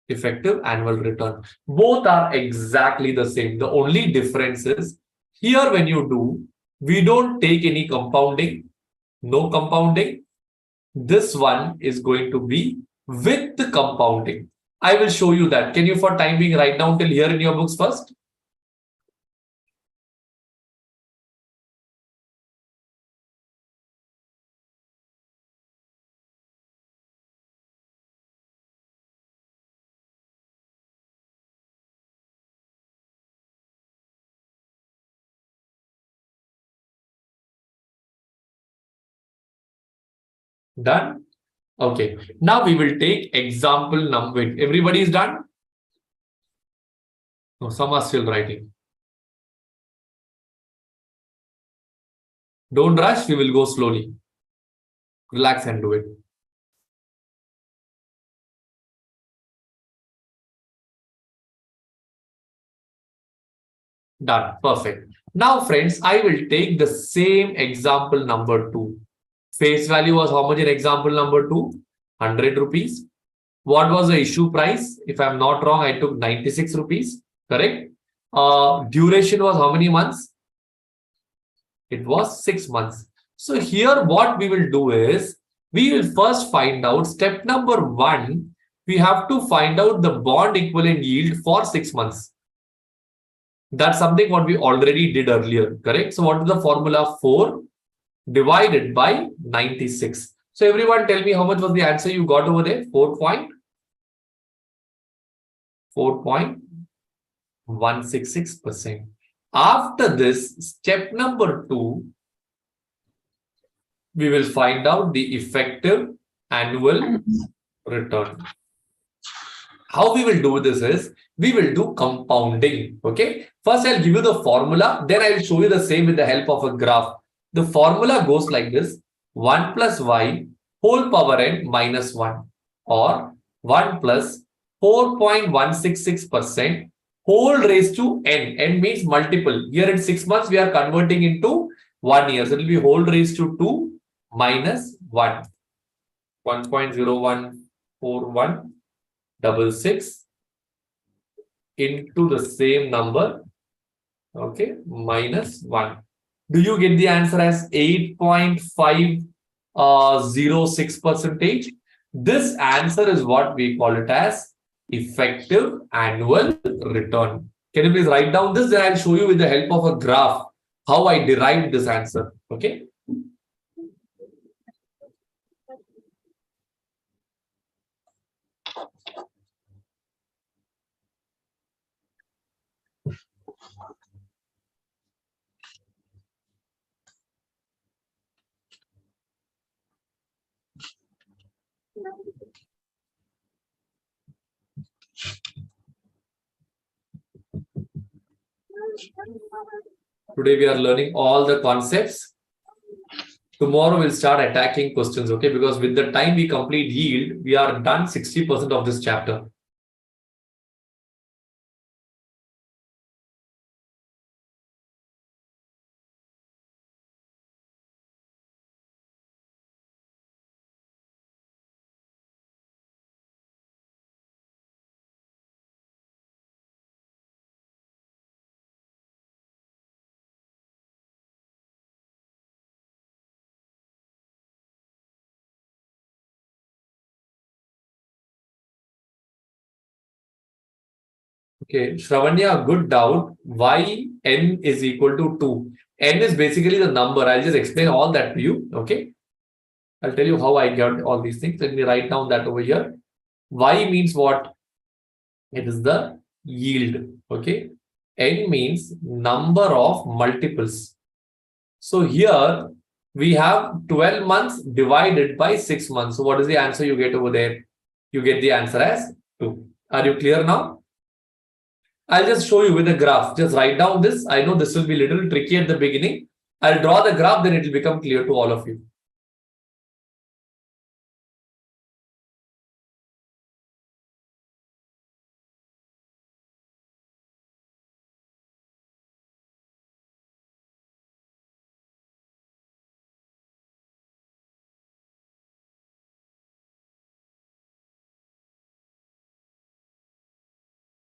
S1: Effective annual return. Both are exactly the same. The only difference is here when you do, we don't take any compounding, no compounding. This one is going to be with the compounding. I will show you that. Can you for time being write down till here in your books first? Done? Okay. Now we will take example number. Everybody is done? No, some are still writing. Don't rush, we will go slowly. Relax and do it. Done. Perfect. Now, friends, I will take the same example number 2. Face value was how much in example number 2? 100 rupees. What was the issue price? If I'm not wrong, I took 96 rupees. Correct? Duration was how many months? It was 6 months. So here what we will do is, we will first find out step number 1. We have to find out the bond equivalent yield for 6 months. That's something what we already did earlier, correct? So what is the formula? 4 divided by 96. So everyone tell me how much was the answer you got over there? 4.166%. After this, step number 2, we will find out the effective annual return. How we will do this is, we will do compounding. Okay. First, I'll give you the formula. Then I will show you the same with the help of a graph. The formula goes like this: 1 plus y whole power n minus 1, or 1 plus 4.166% whole raised to n. N means multiple. Here in 6 months, we are converting into 1 year. So it will be whole raised to 2 minus 1. 1.014166 into the same number, okay, minus 1. Do you get the answer as 8.506%? This answer is what we call it as effective annual return. Can you please write down this? Then I'll show you with the help of a graph how I derived this answer. Okay. Today we are learning all the concepts. Tomorrow we'll start attacking questions, okay? Because with the time we complete yield, we are done 60% of this chapter. Okay, Shravanya, good doubt. Why n is equal to 2? N is basically the number. I'll just explain all that to you. Okay. I'll tell you how I got all these things. Let me write down that over here. Y means what? It is the yield. Okay. N means number of multiples. So here we have 12 months divided by 6 months. So what is the answer you get over there? You get the answer as 2. Are you clear now? I'll just show you with a graph. Just write down this. I know this will be a little tricky at the beginning. I'll draw the graph, then it will become clear to all of you.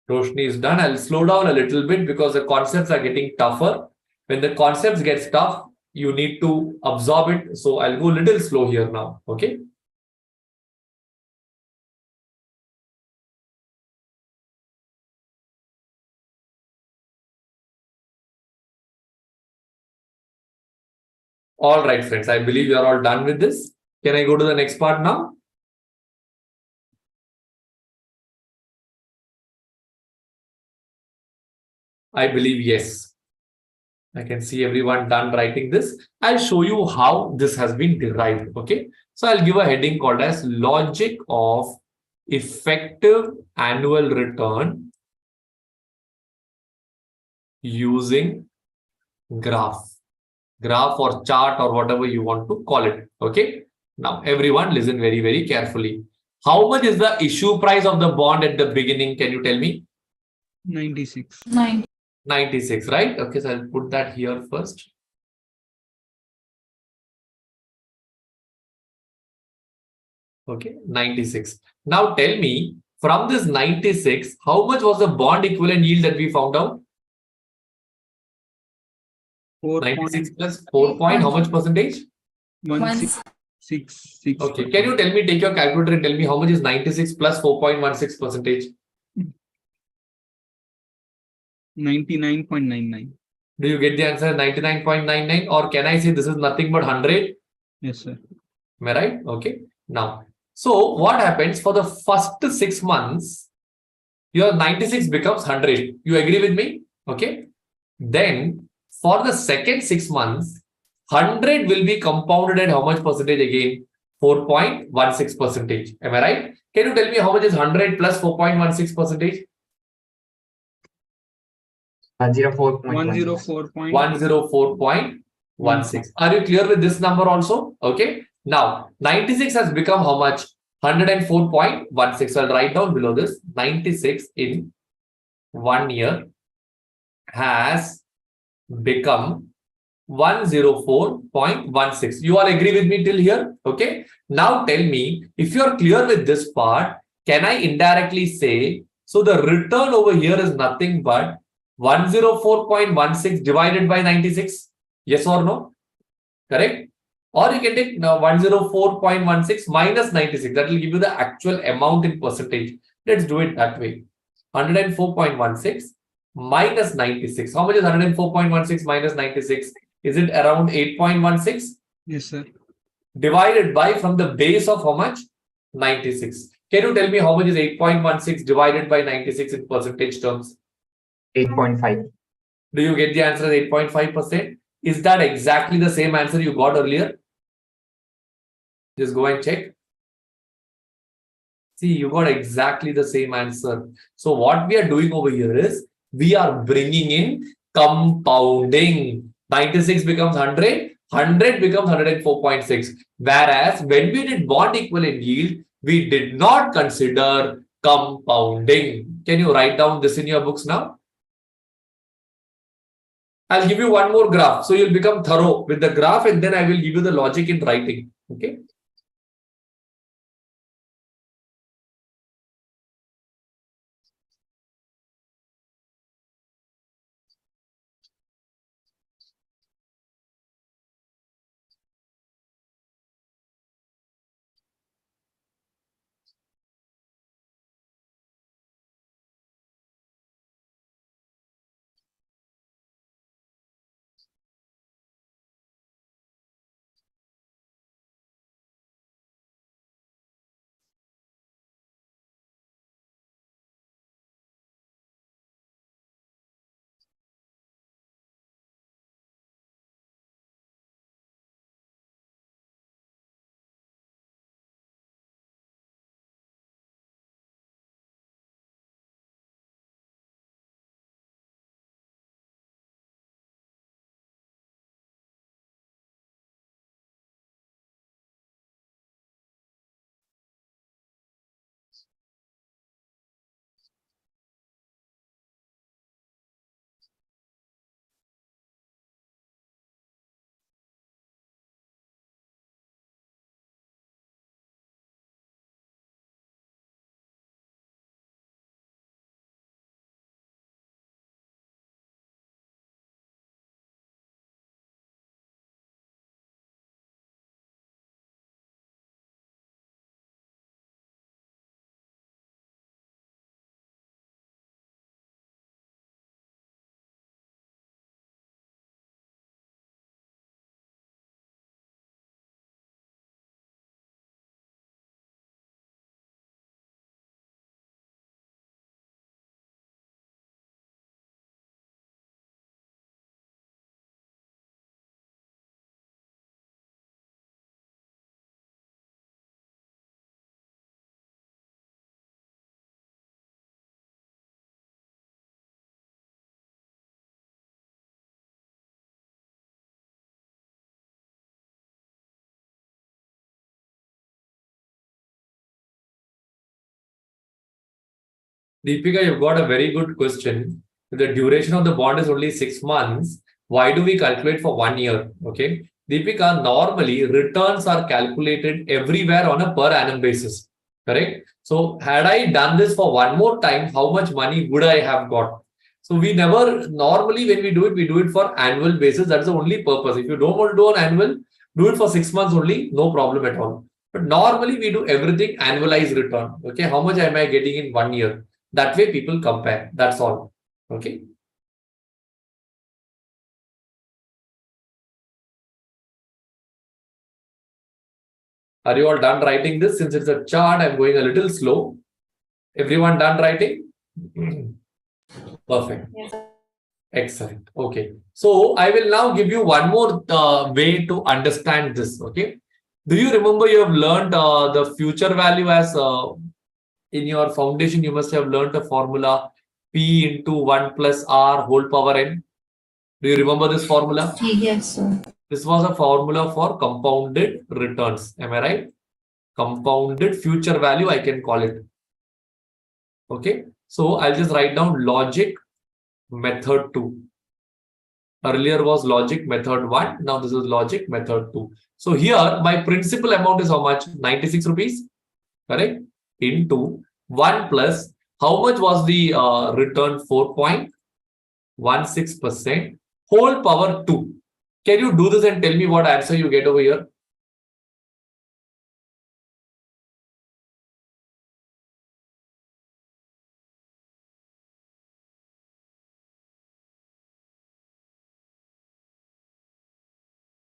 S1: Roshni is done. I'll slow down a little bit because the concepts are getting tougher. When the concepts get tough, you need to absorb it. So I'll go a little slow here now. Okay. All right, friends. I believe you are all done with this. Can I go to the next part now? I believe yes. I can see everyone done writing this. I'll show you how this has been derived. Okay. So I'll give a heading called as logic of effective annual return using graph or chart or whatever you want to call it. Okay. Now everyone listen very, very carefully. How much is the issue price of the bond at the beginning? Can you tell me?
S3: 96.
S1: 96, right? Okay, so I'll put that here first. Okay, 96. Now tell me, from this 96, how much was the bond equivalent yield that we found out? 96 plus 4 point, how much percentage?
S3: 166.
S1: Okay, can you tell me, take your calculator and tell me how much is 96 plus 4.16 percentage?
S3: 99.99.
S1: Do you get the answer 99.99, or can I say this is nothing but 100?
S3: Yes, sir.
S1: Am I right? Okay. Now, so what happens for the first 6 months? Your 96 becomes 100. You agree with me? Okay. Then for the second 6 months, 100 will be compounded at how much percentage again? 4.16 percentage. Am I right? Can you tell me how much is 100 plus 4.16 percentage? 104.16. Are you clear with this number also? Okay. Now, 96 has become how much? 104.16. I'll write down below this. 96 in 1 year has become 104.16. You all agree with me till here? Okay. Now tell me, if you're clear with this part, can I indirectly say, so the return over here is nothing but 104.16 divided by 96? Yes or no? Correct? Or you can take 104.16 minus 96. That will give you the actual amount in percentage. Let's do it that way. 104.16 minus 96. How much is 104.16 minus 96? Is it around 8.16?
S3: Yes, sir.
S1: Divided by from the base of how much? 96. Can you tell me how much is 8.16 divided by 96 in percentage terms?
S7: 8.5.
S1: Do you get the answer as 8.5%? Is that exactly the same answer you got earlier? Just go and check. See, you got exactly the same answer. So what we are doing over here is we are bringing in compounding. 96 becomes 100, 100 becomes 104.6. Whereas when we did bond equivalent yield, we did not consider compounding. Can you write down this in your books now? I'll give you one more graph. So you'll become thorough with the graph, and then I will give you the logic in writing. Okay. Deepika, you've got a very good question. If the duration of the bond is only 6 months, why do we calculate for 1 year? Okay. Deepika, normally returns are calculated everywhere on a per annum basis. Correct? So had I done this for one more time, how much money would I have got? So we never, normally when we do it for annual basis. That's the only purpose. If you don't want to do an annual, do it for 6 months only, no problem at all. But normally we do everything annualized return. Okay, how much am I getting in 1 year? That way people compare. That's all. Okay. Are you all done writing this? Since it's a chart, I'm going a little slow. Everyone done writing? Perfect.
S2: Yes.
S1: Excellent. Okay. So I will now give you one more way to understand this. Okay. Do you remember you have learned the future value as in your foundation? You must have learned the formula P into 1 plus R whole power N. Do you remember this formula?
S5: Yes, sir.
S1: This was a formula for compounded returns. Am I right? Compounded future value, I can call it. Okay. So I'll just write down logic method 2. Earlier was logic method 1. Now this is logic method 2. So here my principal amount is how much? 96 rupees. Correct? Into 1 plus, how much was the return? 4.16% whole power 2. Can you do this and tell me what answer you get over here?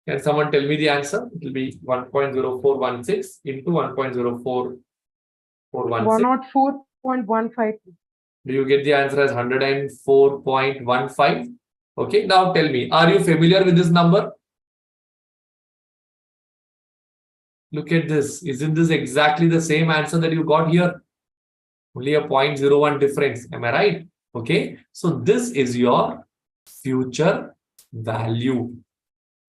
S1: Can someone tell me the answer? It will be 1.0416 into 1.04.
S4: 104.15.
S1: Do you get the answer as 104.15? Okay, now tell me, are you familiar with this number? Look at this. Isn't this exactly the same answer that you got here? Only a 0.01 difference. Am I right? Okay, so this is your future value.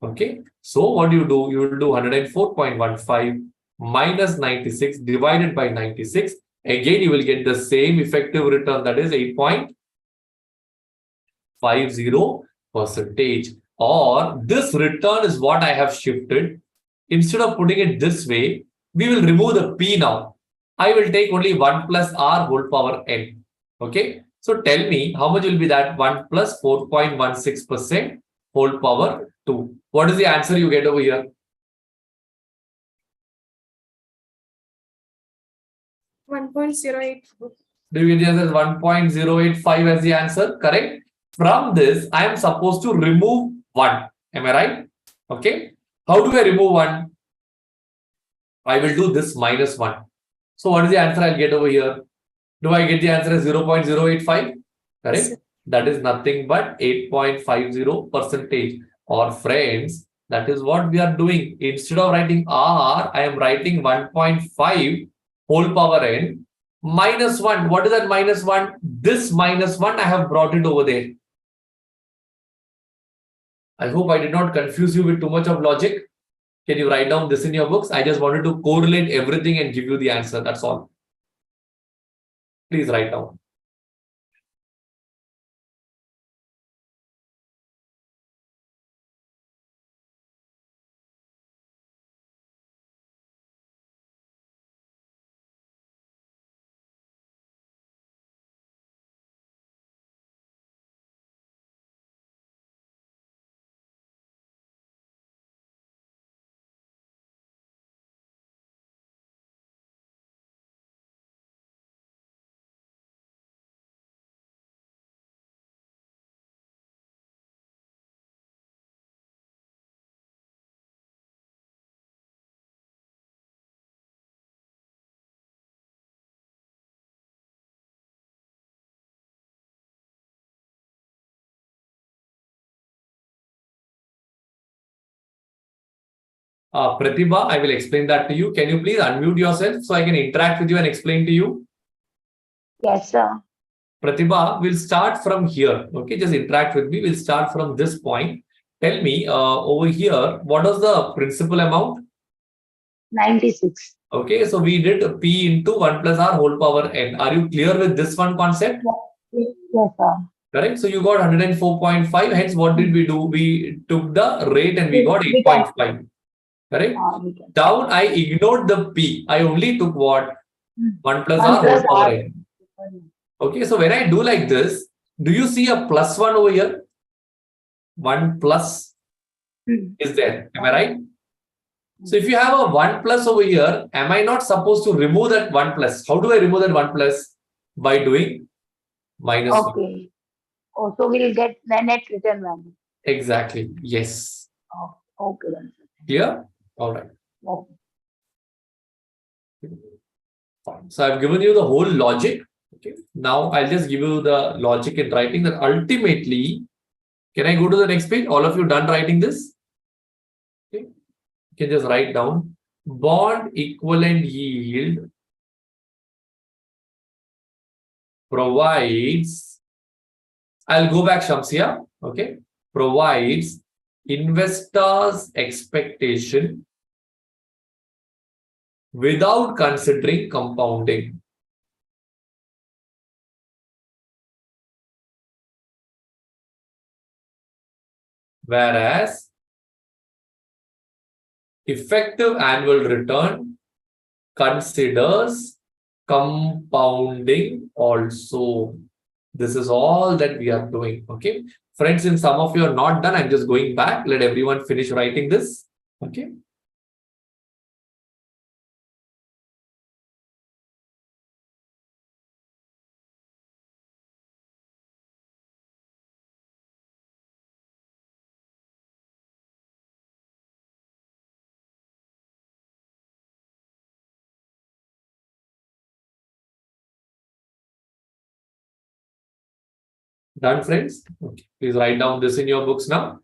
S1: Okay, so what do? You will do 104.15 minus 96 divided by 96. Again, you will get the same effective return, that is 8.50%. Or this return is what I have shifted. Instead of putting it this way, we will remove the P now. I will take only 1 plus R whole power N. Okay, so tell me how much will be that 1 plus 4.16% whole power 2. What is the answer you get over here?
S6: $1.084.
S1: Do you get the answer? 1.085 as the answer, correct? From this, I am supposed to remove 1. Am I right? Okay. How do I remove 1? I will do this minus 1. So what is the answer I'll get over here? Do I get the answer as 0.085? Correct? That is nothing but 8.50%. Or friends, that is what we are doing. Instead of writing R, I am writing 1.5 whole power N minus 1. What is that minus 1? This minus 1, I have brought it over there. I hope I did not confuse you with too much of logic. Can you write down this in your books? I just wanted to correlate everything and give you the answer. That's all. Please write down. Pratibha, I will explain that to you. Can you please unmute yourself so I can interact with you and explain to you?
S2: Yes, sir.
S1: Pratibha, we'll start from here. Okay, just interact with me. We'll start from this point. Tell me over here, what was the principal amount?
S2: 96.
S1: Okay, so we did P into 1 plus R whole power n. Are you clear with this one concept?
S2: Yes, sir.
S1: Correct. So you got 104.5. Hence, what did we do? We took the rate and we got
S2: We can-
S1: 8.5. Correct.
S2: we can.
S1: Down, I ignored the P. I only took what? 1 plus
S2: 1
S1: R
S2: plus
S1: whole power
S2: R.
S1: n. Okay, so when I do like this, do you see a plus 1 over here? 1 plus is there. Am I right? So if you have a 1 plus over here, am I not supposed to remove that 1 plus? How do I remove that 1 plus? By doing minus 1.
S2: Okay. Oh, so we'll get the net return value.
S1: Exactly. Yes.
S2: Oh, okay then.
S1: Clear? All right.
S2: Okay.
S1: Fine. So I've given you the whole logic. Okay. Now I'll just give you the logic in writing that ultimately, can I go to the next page? All of you done writing this? Okay. You can just write down bond equivalent yield provides, I'll go back Shamsia. Okay. Provides investors' expectation without considering compounding. Whereas effective annual return considers compounding also. This is all that we are doing. Okay. Friends, since some of you are not done, I'm just going back. Let everyone finish writing this. Okay. Done, friends? Okay. Please write down this in your books now.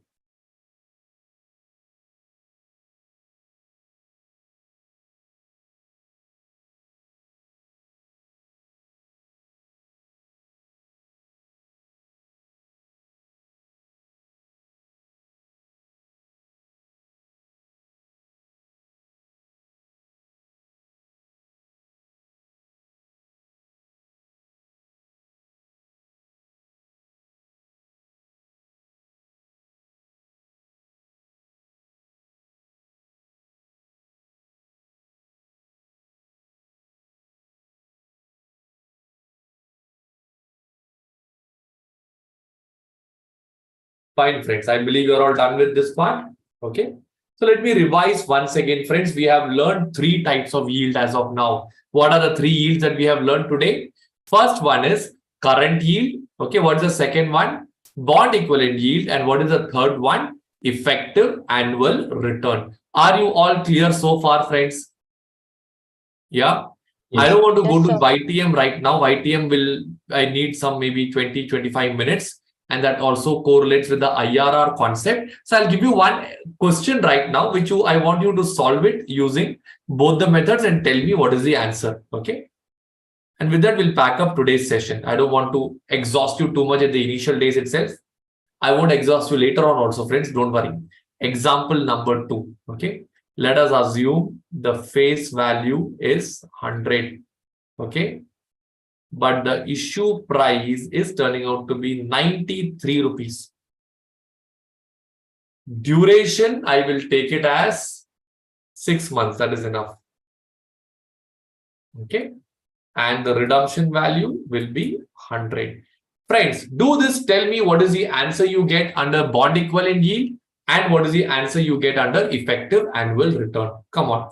S1: Fine, friends. I believe you're all done with this part. Okay. So let me revise once again, friends. We have learned 3 types of yield as of now. What are the 3 yields that we have learned today? First one is current yield. Okay. What is the second one? Bond equivalent yield. And what is the third one? Effective annual return. Are you all clear so far, friends? Yeah. I don't want to go to YTM right now. YTM I need some maybe 20, 25 minutes. And that also correlates with the IRR concept. So I'll give you one question right now, which I want you to solve it using both the methods and tell me what is the answer. Okay. And with that, we'll pack up today's session. I don't want to exhaust you too much at the initial days itself. I won't exhaust you later on also, friends. Don't worry. Example number 2. Okay. Let us assume the face value is 100. Okay. But the issue price is turning out to be 93 rupees. Duration, I will take it as 6 months. That is enough. Okay. And the redemption value will be 100. Friends, do this. Tell me what is the answer you get under bond equivalent yield and what is the answer you get under effective annual return. Come on.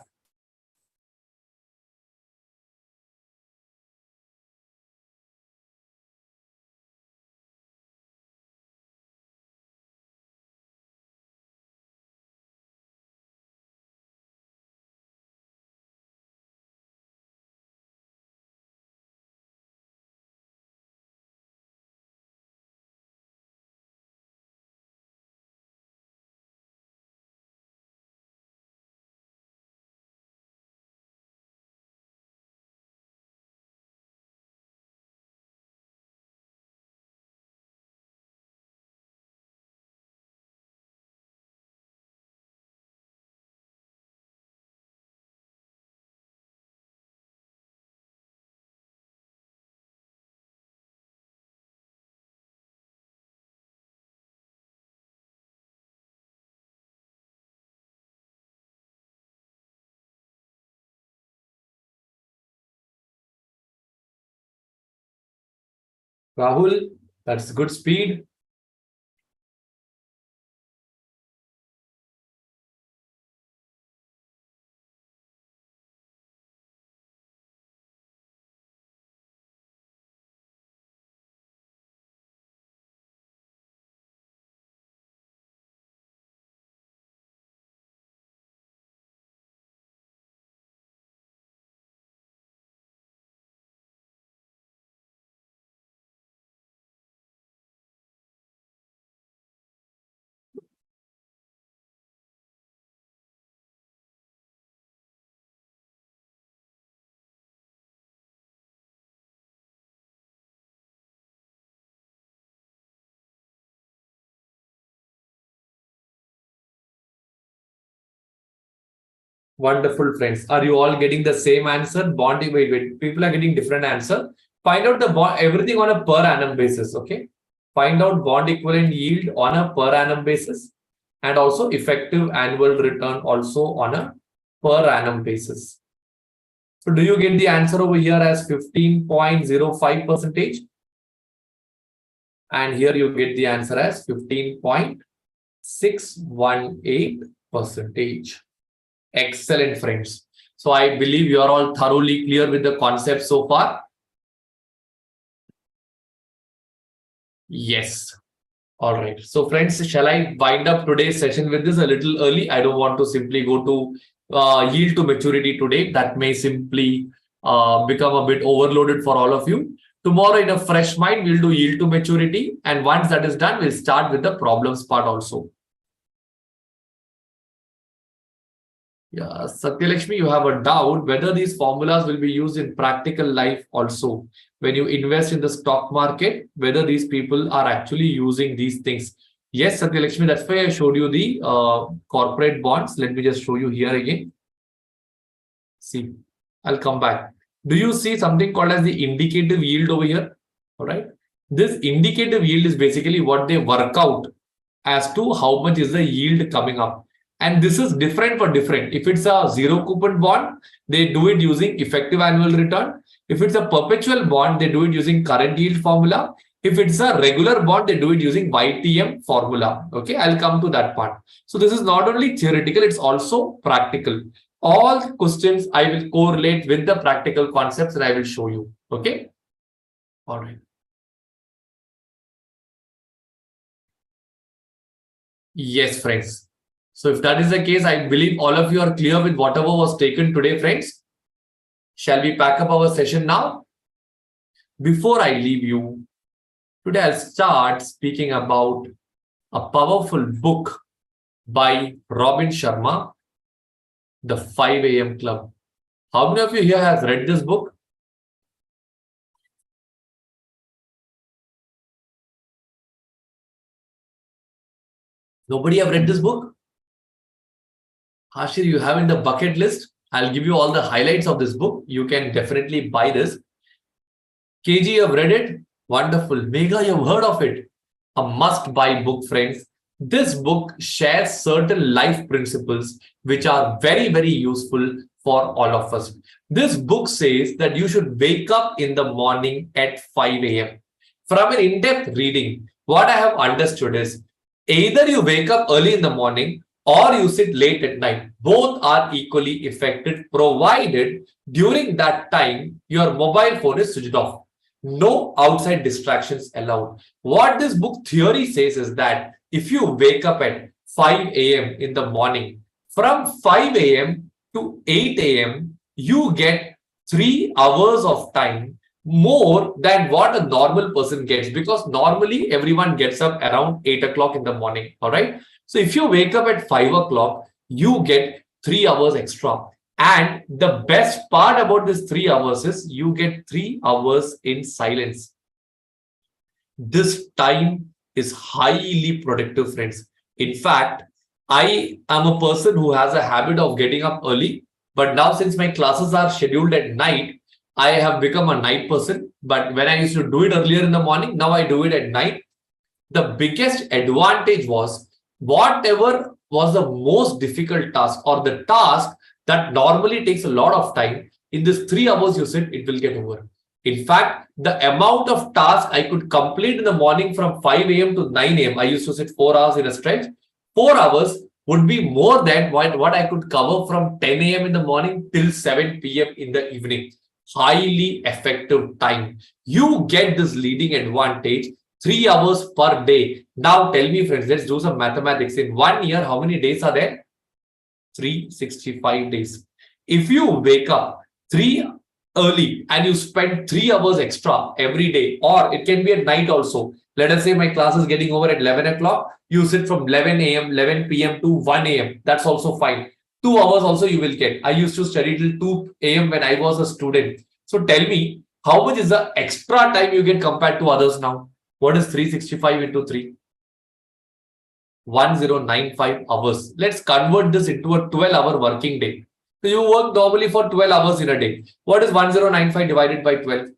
S1: Rahul, that's good speed. Wonderful, friends. Are you all getting the same answer? Wait. People are getting different answer. Find out the bond, everything on a per annum basis. Okay. Find out bond equivalent yield on a per annum basis, and also effective annual return also on a per annum basis. So do you get the answer over here as 15.05%? And here you get the answer as 15.618%. Excellent, friends. So I believe you are all thoroughly clear with the concept so far. Yes. All right. So friends, shall I wind up today's session with this a little early? I don't want to simply go to yield to maturity today. That may simply become a bit overloaded for all of you. Tomorrow, in a fresh mind, we'll do yield to maturity. And once that is done, we'll start with the problems part also. Yeah, Satyalakshmi, you have a doubt whether these formulas will be used in practical life also. When you invest in the stock market, whether these people are actually using these things. Yes, Satyalakshmi, that's why I showed you the corporate bonds. Let me just show you here again. See, I'll come back. Do you see something called as the indicative yield over here? All right. This indicative yield is basically what they work out as to how much is the yield coming up. And this is different for different. If it's a zero coupon bond, they do it using effective annual return. If it's a perpetual bond, they do it using current yield formula. If it's a regular bond, they do it using YTM formula. Okay, I'll come to that part. So this is not only theoretical, it's also practical. All questions I will correlate with the practical concepts and I will show you. Okay. All right. Yes, friends. So if that is the case, I believe all of you are clear with whatever was taken today, friends. Shall we pack up our session now? Before I leave you, today I'll start speaking about a powerful book by Robin Sharma, The 5 a.m. Club. How many of you here have read this book? Nobody have read this book? Hashir, you have in the bucket list. I'll give you all the highlights of this book. You can definitely buy this. KG, you have read it? Wonderful. Megha, you have heard of it? A must-buy book, friends. This book shares certain life principles which are very, very useful for all of us. This book says that you should wake up in the morning at 5 a.m. From an in-depth reading, what I have understood is either you wake up early in the morning or you sit late at night. Both are equally effective, provided during that time your mobile phone is switched off. No outside distractions allowed. What this book theory says is that if you wake up at 5 a.m. in the morning, from 5 a.m. to 8 a.m., you get 3 hours of time more than what a normal person gets, because normally everyone gets up around 8 o'clock in the morning. All right. So if you wake up at 5 o'clock, you get 3 hours extra. And the best part about this 3 hours is you get 3 hours in silence. This time is highly productive, friends. In fact, I am a person who has a habit of getting up early, but now since my classes are scheduled at night, I have become a night person. But when I used to do it earlier in the morning, now I do it at night. The biggest advantage was whatever was the most difficult task or the task that normally takes a lot of time, in this 3 hours you sit, it will get over. In fact, the amount of tasks I could complete in the morning from 5 a.m. to 9 a.m., I used to sit 4 hours in a stretch. 4 hours would be more than what I could cover from 10 a.m. in the morning till 7 p.m. in the evening. Highly effective time. You get this leading advantage 3 hours per day. Now tell me, friends, let's do some mathematics. In 1 year, how many days are there? 365 days. If you wake up 3 early and you spend 3 hours extra every day, or it can be at night also. Let us say my class is getting over at 11 o'clock. You sit from 11 a.m., 11 p.m. to 1 a.m. That's also fine. 2 hours also you will get. I used to study till 2 a.m. when I was a student. So tell me, how much is the extra time you get compared to others now? What is 365 into 3? 1095 hours. Let's convert this into a 12-hour working day. So you work normally for 12 hours in a day. What is 1095 divided by 12?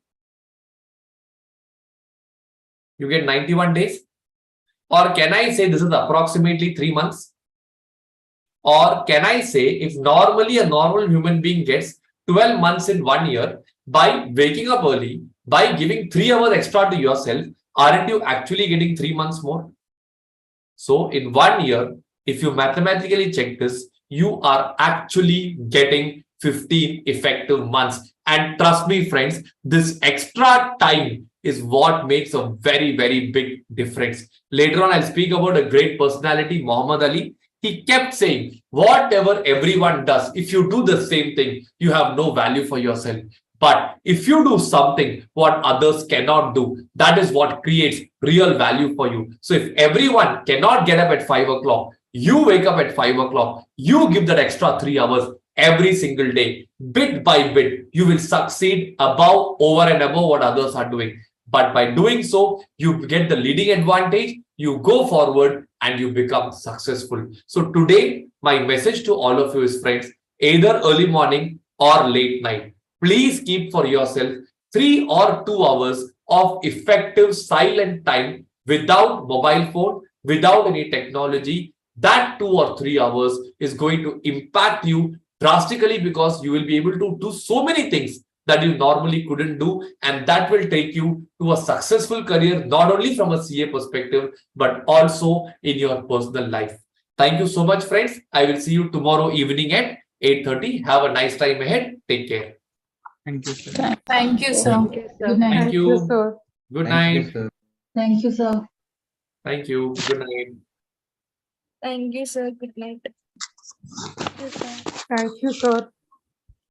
S1: You get 91 days. Or can I say this is approximately 3 months? Or can I say if normally a normal human being gets 12 months in 1 year by waking up early, by giving 3 hours extra to yourself, aren't you actually getting 3 months more? So in 1 year, if you mathematically check this, you are actually getting 15 effective months. And trust me, friends, this extra time is what makes a very, very big difference. Later on, I'll speak about a great personality, Muhammad Ali. He kept saying, whatever everyone does, if you do the same thing, you have no value for yourself. But if you do something what others cannot do, that is what creates real value for you. So if everyone cannot get up at 5 o'clock, you wake up at 5 o'clock, you give that extra 3 hours every single day, bit by bit, you will succeed above, over and above what others are doing. But by doing so, you get the leading advantage, you go forward and you become successful. So today, my message to all of you is, friends, either early morning or late night, please keep for yourself 3 or 2 hours of effective silent time without mobile phone, without any technology. That 2 or 3 hours is going to impact you drastically because you will be able to do so many things that you normally couldn't do, and that will take you to a successful career, not only from a CA perspective, but also in your personal life. Thank you so much, friends. I will see you tomorrow evening at 8:30. Have a nice time ahead. Take care.
S3: Thank you, sir.
S5: Thank you, sir.
S2: Thank you, sir.
S5: Good night.
S1: Thank you.
S4: sir.
S1: Good
S7: Thank you,
S1: night.
S7: sir.
S5: Thank you, sir.
S1: Thank you. Good night.
S4: Thank you, sir. Good night. Thank you, sir.